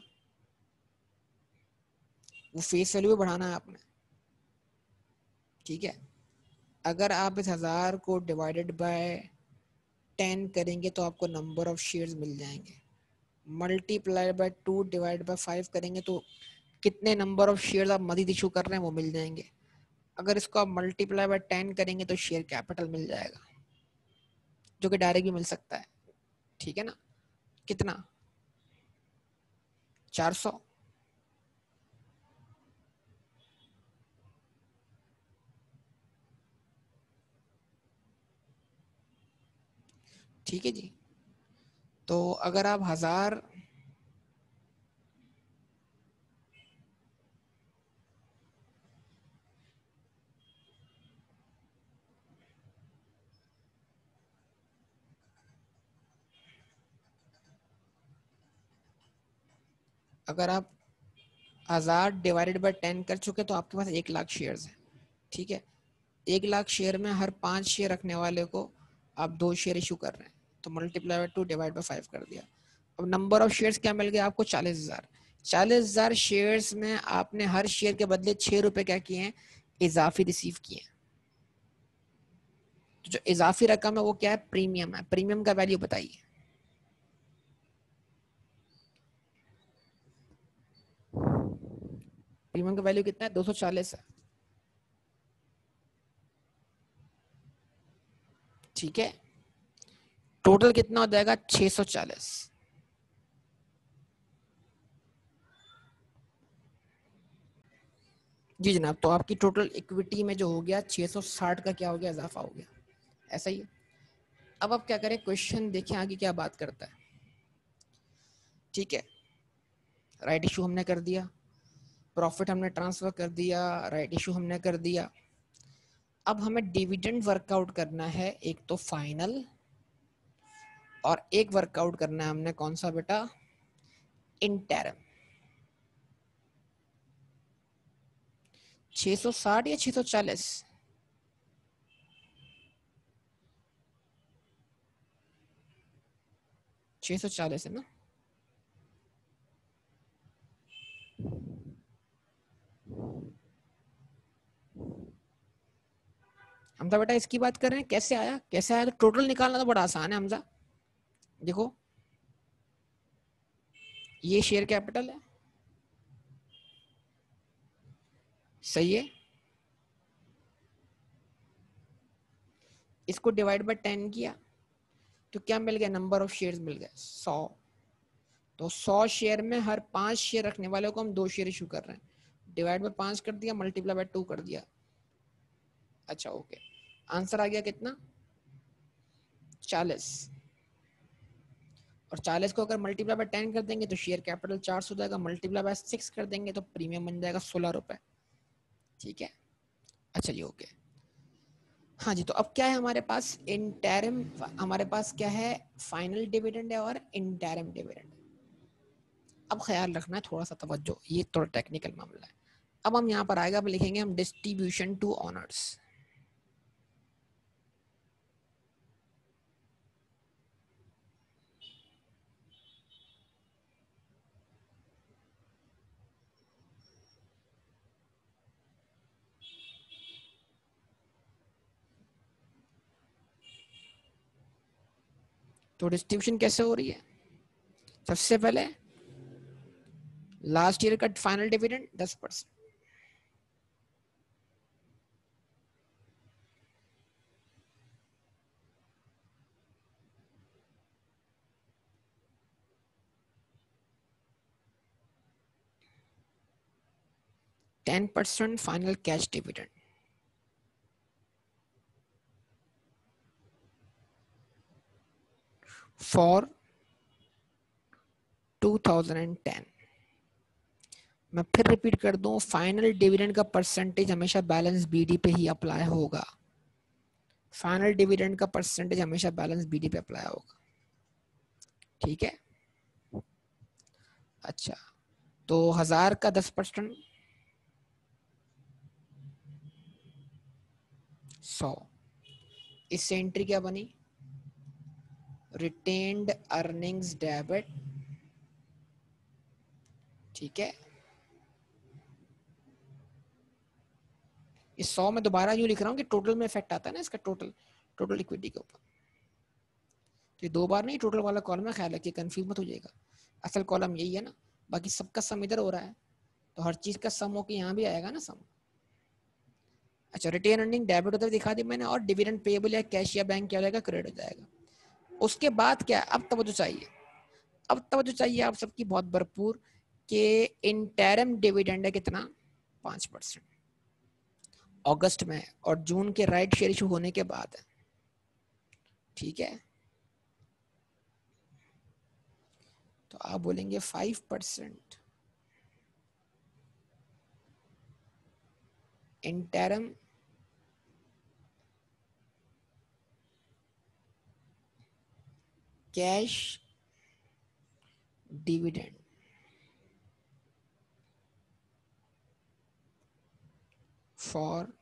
वो फेस वैल्यू भी बढ़ाना है आपने, ठीक है। अगर आप इस 1000 को डिवाइडेड बाय 10 करेंगे तो आपको नंबर ऑफ शेयर्स मिल जाएंगे, मल्टीप्लाई बाय 2 डिवाइड बाय 5 करेंगे तो कितने नंबर ऑफ शेयर्स आप मजीद इशू कर रहे हैं वो मिल जाएंगे। अगर इसको आप मल्टीप्लाई बाय 10 करेंगे तो शेयर कैपिटल मिल जाएगा, जो कि डायरेक्ट भी मिल सकता है, ठीक है ना। कितना, 400। ठीक है जी। तो अगर आप 1000 अगर आप 1000 डिवाइडेड बाय 10 कर चुके तो आपके पास 1,00,000 शेयर्स हैं, ठीक है। 1,00,000 शेयर में हर 5 शेयर रखने वाले को आप 2 शेयर इशू कर रहे हैं, तो मल्टीप्लाई बाय 2 डिवाइड बाय 5 कर दिया। अब नंबर ऑफ शेयर्स क्या मिल गया आपको, 40,000। 40,000 शेयर्स में आपने हर शेयर के बदले 6 रुपए क्या किए हैं, इजाफी रिसीव किए हैं। तो जो इजाफी रकम है वो क्या है, प्रीमियम है। प्रीमियम का वैल्यू बताइए। प्रीमियम का वैल्यू कितना है, 240 है, ठीक है। टोटल कितना हो जाएगा, 640। जी जनाब, तो आपकी टोटल इक्विटी में जो हो गया 660 का क्या हो गया, इजाफा हो गया, ऐसा ही है। अब आप क्या करें, क्वेश्चन देखें आगे क्या बात करता है, ठीक है। राइट इशू हमने कर दिया, प्रॉफिट हमने ट्रांसफर कर दिया, राइट इशू हमने कर दिया। अब हमें डिविडेंड वर्कआउट करना है, एक तो फाइनल और एक वर्कआउट करना है हमने कौन सा बेटा, इंटरम। 660 या 640, 640 है ना। हमजा बेटा इसकी बात कर रहे हैं, कैसे आया, कैसे आया, तो टोटल निकालना तो बड़ा आसान है हमजा। देखो ये शेयर कैपिटल है, सही है। इसको डिवाइड बाय 10 किया तो क्या मिल गया, नंबर ऑफ शेयर्स मिल गए 100। तो 100 शेयर में हर 5 शेयर रखने वाले को हम 2 शेयर इशू कर रहे हैं, डिवाइड बाय 5 कर दिया, मल्टीप्लाई बाय 2 कर दिया। अच्छा ओके, आंसर आ गया कितना, 40। और 40 को अगर मल्टीप्लाई बाय 10 कर देंगे तो शेयर कैपिटल 400 हो जाएगा, मल्टीप्लाई बाय 6 कर देंगे तो प्रीमियम बन जाएगा 16 रुपए, ठीक है। अच्छा जी ओके। हाँ जी, तो अब क्या है हमारे पास, इंटरम, हमारे पास क्या है, फाइनल डिविडेंड है और इंटरम डिविडेंड। अब ख्याल रखना है थोड़ा सा तवज्जो, ये थोड़ा टेक्निकल मामला है। अब हम यहाँ पर आएगा, अब लिखेंगे हम डिस्ट्रीब्यूशन टू ऑनर्स। तो डिस्ट्रीब्यूशन कैसे हो रही है, सबसे पहले लास्ट ईयर का final dividend 10%, %10 final cash dividend for 2010। मैं फिर रिपीट कर दूं, फाइनल डिविडेंड का परसेंटेज हमेशा बैलेंस बीडी पे ही अप्लाई होगा। फाइनल डिविडेंड का परसेंटेज हमेशा बैलेंस बीडी पे अप्लाई होगा, ठीक है। अच्छा, तो 1000 का 10%, 100। इससे एंट्री क्या बनी? रिटेन्ड अर्निंग्स डेबिट, ठीक है। इस 100 में दोबारा यूं लिख रहा हूँ कि टोटल में इफेक्ट आता है ना इसका, टोटल टोटल इक्विटी के ऊपर। तो ये 2 बार नहीं, टोटल वाला कॉलम है, ख्याल रखिए कंफ्यूज मत हो जाएगा। असल कॉलम यही है ना, बाकी सबका सम इधर हो रहा है, तो हर चीज का सम होकर यहाँ भी आएगा ना सम। अच्छा, रिटेन अर्निंग डेबिट उधर दिखा दी मैंने, और डिविडेंड पेएबल या कैश या बैंक क्या हो जाएगा, क्रेडिट हो जाएगा। उसके बाद क्या, अब तवज्जो चाहिए, अब तवज्जो चाहिए आप सबकी बहुत भरपूर, कि इंटरम डिविडेंड है कितना, 5% अगस्त में, और जून के राइट शेयर इशू होने के बाद है, ठीक है। तो आप बोलेंगे 5% इंटरम कैश डिविडेंड फॉर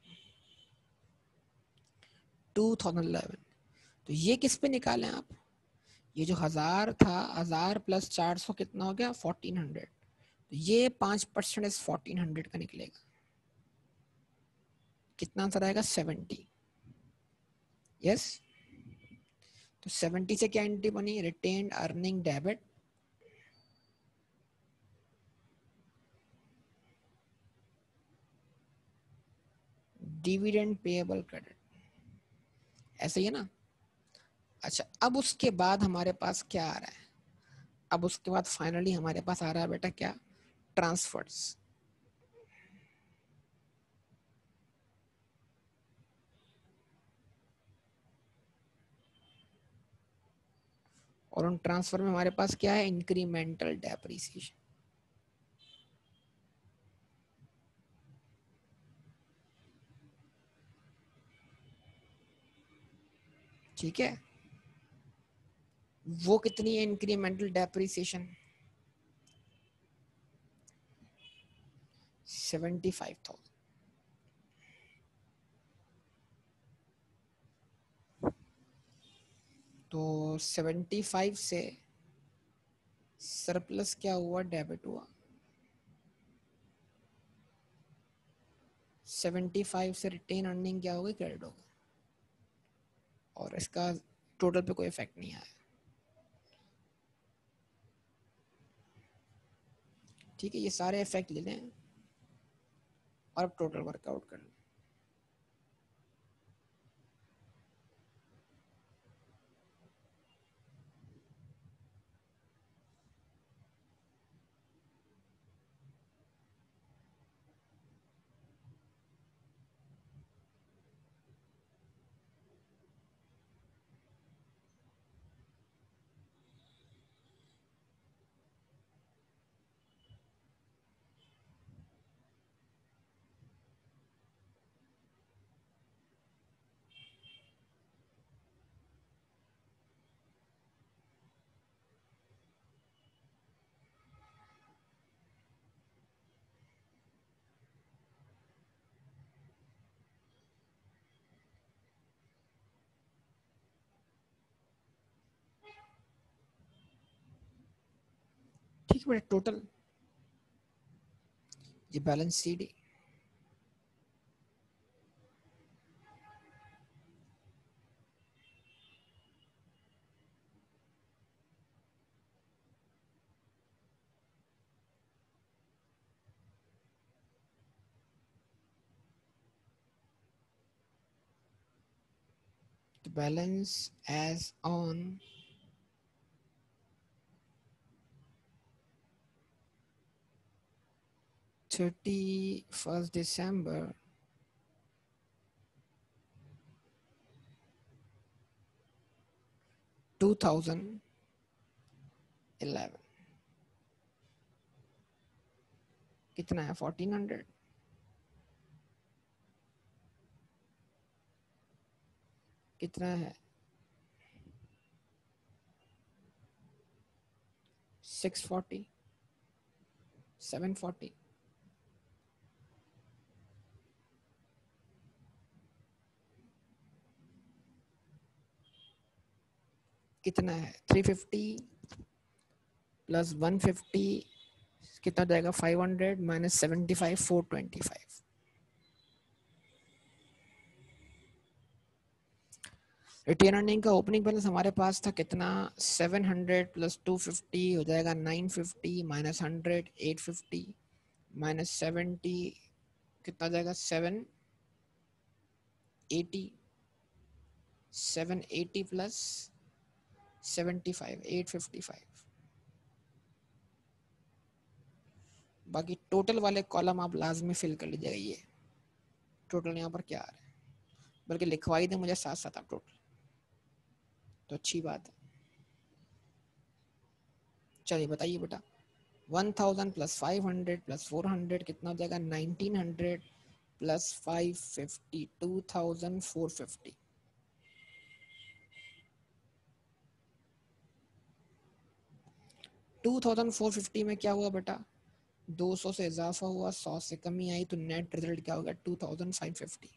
2011। तो ये किस पे निकालें आप, ये जो 1000 था, 1000 प्लस 400 कितना हो गया, 1400। तो ये 5% इस 1400 का निकलेगा, कितना आंसर आएगा, 70। यस, तो 70 से क्या एंट्री बनी, retained earning debit dividend payable credit, ऐसे ही है ना। अच्छा, अब उसके बाद हमारे पास क्या आ रहा है, अब उसके बाद फाइनली हमारे पास आ रहा है बेटा क्या, ट्रांसफर्स। और उन ट्रांसफर में हमारे पास क्या है, इंक्रीमेंटल डेप्रिसिएशन, ठीक है। वो कितनी है इंक्रीमेंटल डेप्रिसिएशन, 75,000। तो 75 से सरप्लस क्या हुआ, डेबिट हुआ। 75 से रिटेन अर्निंग क्या होगी, क्रेडिट होगा, और इसका टोटल पे कोई इफेक्ट नहीं आया, ठीक है। ये सारे इफेक्ट ले लें और अब टोटल वर्कआउट कर लें। ठीक है बेटा, टोटल ये बैलेंस सीडी, तो बैलेंस एज ऑन 31 December 2011 कितना है, 1400, कितना है, 640, 740 कितना है? 350 प्लस 150 कितना जाएगा? 500 माइनस 75 425। रिटेन अर्निंग का ओपनिंग बैलेंस हमारे पास था कितना? 700 प्लस 250 हो जाएगा 950 माइनस 100 850 माइनस 70 कितना जाएगा? 780 780 प्लस 75 855। बाकी टोटल वाले कॉलम आप लाजमी फिल कर लीजिएगा। ये टोटल यहाँ पर क्या आ रहा है, बल्कि लिखवाई दें मुझे साथ साथ आप टोटल, तो अच्छी बात है। चलिए बताइए बेटा, 1000 प्लस 500 प्लस 400 कितना हो जाएगा? 1900 प्लस 550 2450। 2450 में क्या हुआ बेटा? 200 से इजाफा हुआ, 100 से कमी आई, तो नेट रिजल्ट क्या होगा? 2550।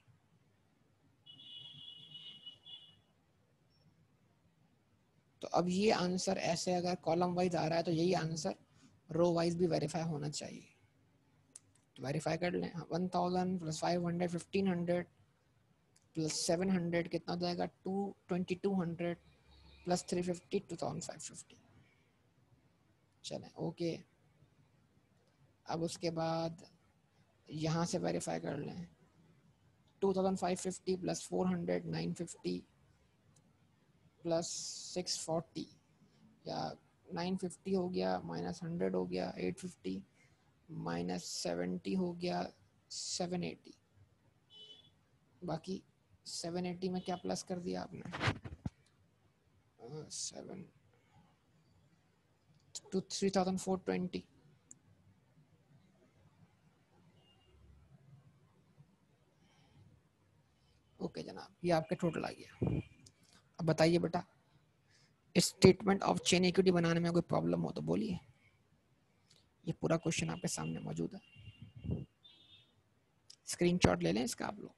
तो अब ये आंसर ऐसे अगर कॉलम वाइज आ रहा है तो यही आंसर रो वाइज भी वेरीफाई होना चाहिए। तो वेरीफाई कर लें। 1000 प्लस 500 1500 प्लस 700 कितना हो जाएगा? 2200 प्लस 350 2550। चलें ओके। अब उसके बाद यहाँ से वेरीफाई कर लें। 2550 प्लस 400 950 प्लस 640 या 950 हो गया, माइनस 100 हो गया 850, माइनस 70 हो गया 780। बाकी 780 में क्या प्लस कर दिया आपने? 7 to 3420। ओके जनाब, ये आपके टोटल आ गया। अब बताइए बेटा, स्टेटमेंट ऑफ चेन इक्विटी बनाने में कोई प्रॉब्लम हो तो बोलिए। ये पूरा क्वेश्चन आपके सामने मौजूद है, स्क्रीनशॉट ले लें इसका आप लोग।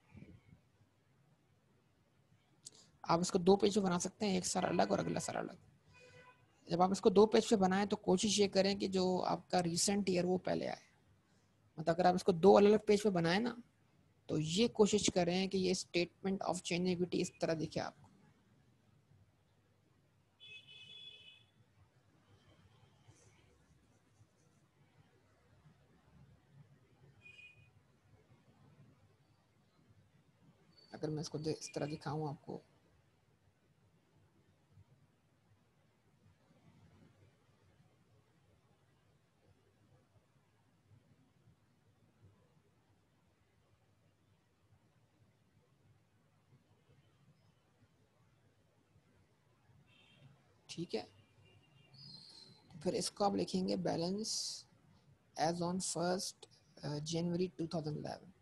आप इसको 2 पेज पे बना सकते हैं, एक सर अलग और अगला सर अलग। जब आप इसको 2 पेज पे बनाएं तो कोशिश ये करें कि जो आपका रिसेंट ईयर वो पहले आए। मतलब अगर आप इसको 2 अलग अलग पेज पे बनाए ना, तो ये कोशिश करें कि ये स्टेटमेंट ऑफ चेंज इक्विटी इस तरह दिखे आपको। अगर मैं इसको इस तरह दिखाऊं आपको, ठीक है, तो फिर इसको आप लिखेंगे बैलेंस एज ऑन 1 जनवरी 2011।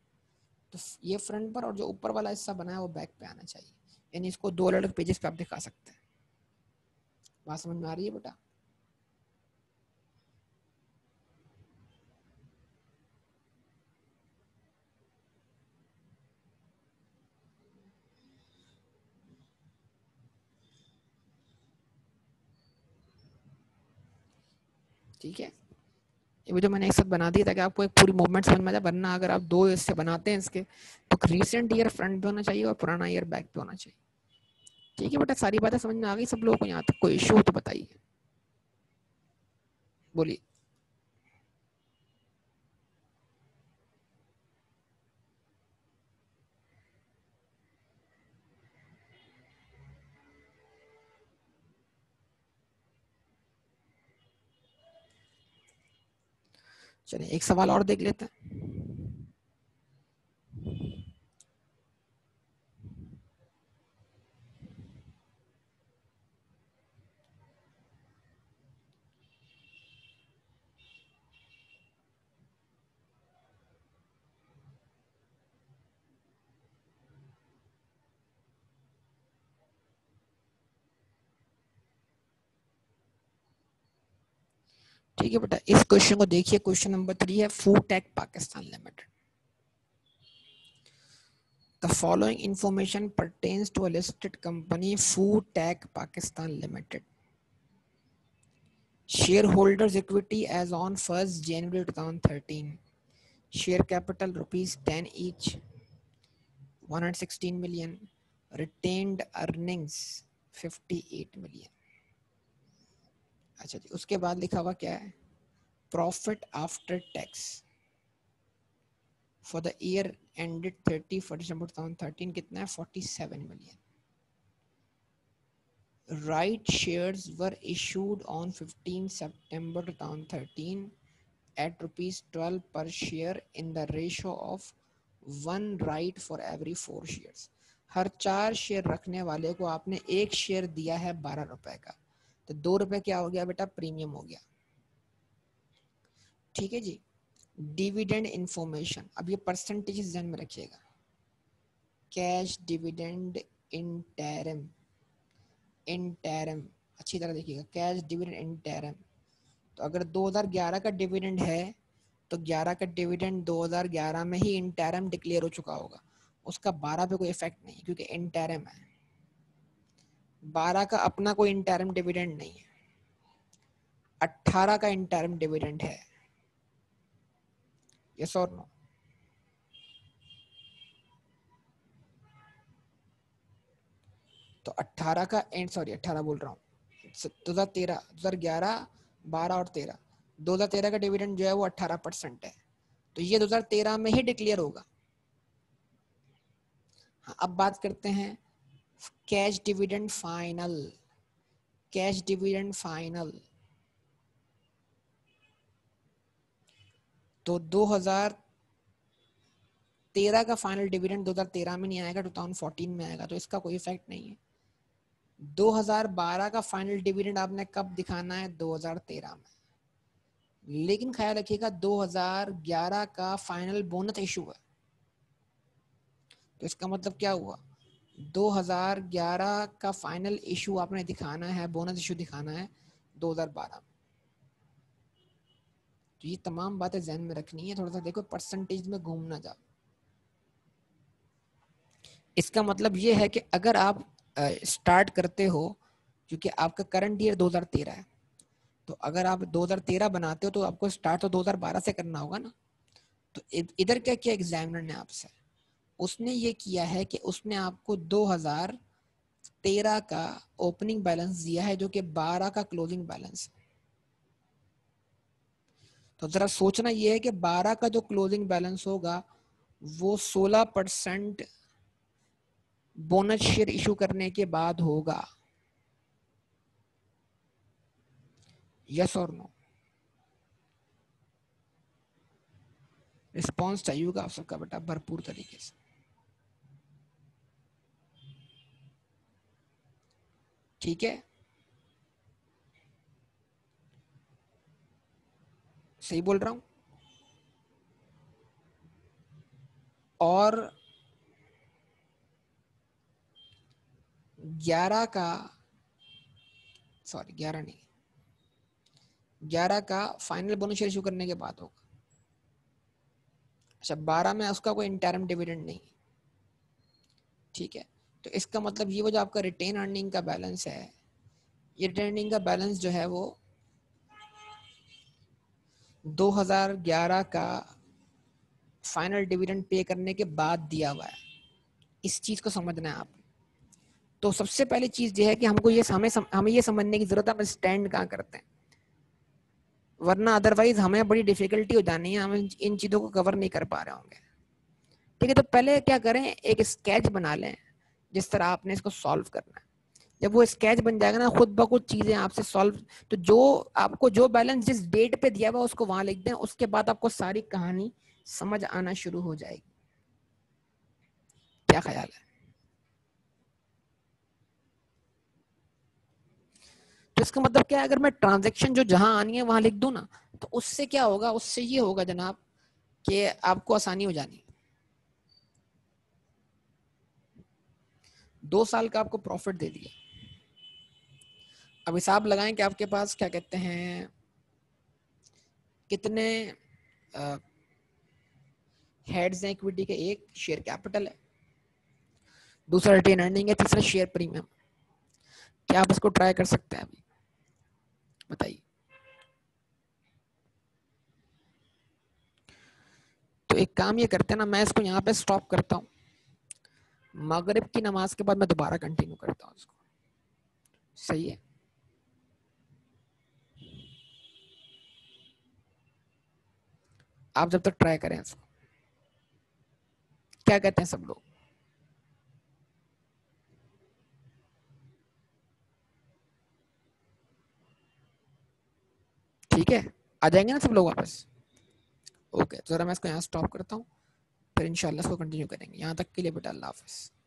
तो ये फ्रंट पर, और जो ऊपर वाला हिस्सा बना है वो बैक पे आना चाहिए। यानी इसको 2 अलग अलग पेजेस पे आप दिखा सकते हैं। बात समझ में आ रही है बेटा? ठीक है, ये वीडियो मैंने एक साथ बना दी ताकि आपको एक पूरी मूवमेंट समझ में आ जाए। वरना अगर आप 2 इससे बनाते हैं इसके, तो रिसेंट ईयर फ्रंट पे होना चाहिए और पुराना ईयर बैक पे होना चाहिए। ठीक है बेटा, सारी बातें समझ में आ गई सब लोगों को? यहाँ तक कोई इशू हो तो बताइए, बोलिए। चलिए एक सवाल और देख लेते हैं। ठीक है बेटा, इस क्वेश्चन को देखिए। क्वेश्चन नंबर 3 है food tech Pakistan limited. The following information pertains to a listed company, Food Tech Pakistan Limited. Shareholders' equity as on 1st January 2013. Share capital rupees 10 each, 116 million. Retained earnings 58 million. अच्छा जी, उसके बाद लिखा हुआ क्या है? Profit after tax for the year ended 31st December 2013 कितना है? 47 million. Right shares were issued on 15 September 2013 at rupees 12 per share in the ratio of 1 right for every 4 shares. Her 4 share रखने वाले को आपने 1 शेयर दिया है 12 रुपए का, तो 2 रुपए क्या हो गया बेटा? प्रीमियम हो गया। ठीक है जी। डिविडेंड इंफॉर्मेशन, अब ये परसेंटेज ध्यान में रखिएगा। कैश डिविडेंड इंटरिम, इंटरिम अच्छी तरह देखिएगा, कैश डिविडेंड इंटरिम। तो अगर 2011 का डिविडेंड है तो 11 का डिविडेंड 2011 में ही इंटरिम डिक्लेयर हो चुका होगा, उसका 12 पे कोई इफेक्ट नहीं क्योंकि इंटरिम है। 12 का अपना कोई इंटरिम डिविडेंड नहीं है, 18 का इंटरिम डिविडेंड है। यस और नो? तो 18 का सॉरी 18 बोल रहा हूँ, 2013, 2011, 12 और 13, 2013 का डिविडेंड जो है वो 18% है, तो ये 2013 में ही डिक्लेयर होगा। हाँ, अब बात करते हैं cash dividend final. Cash dividend final तो 2013 का फाइनल डिविडेंड 2013 में नहीं आएगा, 2014 में आएगा, तो इसका कोई इफेक्ट नहीं है। 2012 का फाइनल डिविडेंड आपने कब दिखाना है? 2013 में। लेकिन ख्याल रखिएगा 2011 का फाइनल बोनस इशू है, तो इसका मतलब क्या हुआ? 2011 का फाइनल इशू आपने दिखाना है, बोनस इशू दिखाना है 2012 में। तो ये तमाम बातें ध्यान में रखनी है। थोड़ा सा देखो, परसेंटेज में घूम ना जाओ। इसका मतलब ये है कि अगर आप स्टार्ट करते हो, क्योंकि आपका करंट ईयर 2013 है, तो अगर आप 2013 बनाते हो तो आपको स्टार्ट तो 2012 से करना होगा ना। तो इधर क्या किया एग्जामिनर ने आपसे? उसने ये किया है कि उसने आपको 2013 का ओपनिंग बैलेंस दिया है जो कि 12 का क्लोजिंग बैलेंस है। तो जरा सोचना ये है कि 12 का जो क्लोजिंग बैलेंस होगा वो 16% बोनस शेयर इशू करने के बाद होगा। यस और नो? रिस्पॉन्स चाहिए होगा आप सबका बेटा भरपूर तरीके से। ठीक है, सही बोल रहा हूं? और 11 का, सॉरी 11 नहीं, 11 का फाइनल बोनस शेयर इशू करने के बाद होगा। अच्छा, 12 में उसका कोई इंटरिम डिविडेंड नहीं। ठीक है, तो इसका मतलब ये वो जो आपका रिटेन अर्निंग का बैलेंस है, ये रिटेन अर्निंग का बैलेंस जो है वो 2011 का फाइनल डिविडेंड पे करने के बाद दिया हुआ है। इस चीज को समझना है आप। तो सबसे पहली चीज ये है कि हमको ये हमें ये समझने की जरूरत है हम स्टैंड कहाँ करते हैं, वरना अदरवाइज हमें बड़ी डिफिकल्टी हो जानी है, हम इन चीजों को कवर नहीं कर पा रहे होंगे। ठीक है, तो पहले क्या करें, एक स्केच बना लें जिस तरह आपने इसको सॉल्व करना है। जब वो स्केच बन जाएगा ना, खुद ब खुद चीजें आपसे सॉल्व, तो जो आपको जो बैलेंस जिस डेट पे दिया हुआ उसको वहां लिख दें, उसके बाद आपको सारी कहानी समझ आना शुरू हो जाएगी। क्या ख्याल है? तो इसका मतलब क्या है, अगर मैं ट्रांजैक्शन जो जहां आनी है वहां लिख दूं ना, तो उससे क्या होगा? उससे ये होगा जनाब कि आपको आसानी हो जानी। 2 साल का आपको प्रॉफिट दे दिया। अब हिसाब लगाएं कि आपके पास क्या कहते हैं कितने हेड्स हैं इक्विटी के? एक शेयर कैपिटल है, दूसरा रिटेन अर्निंग है, तीसरा शेयर प्रीमियम। क्या आप इसको ट्राई कर सकते हैं अभी? बताइए। तो एक काम ये करते हैं ना, मैं इसको यहाँ पे स्टॉप करता हूँ, मगरिब की नमाज के बाद मैं दोबारा कंटिन्यू करता हूँ इसको। सही है? आप जब तक ट्राई करें इसको। क्या कहते हैं सब लोग? ठीक है, आ जाएंगे ना सब लोग वापस? ओके, जरा मैं इसको यहाँ स्टॉप करता हूँ, फिर इंशाल्लाह इसको कंटिन्यू करेंगे। यहाँ तक के लिए बेटा अल्लाह हाफिज़।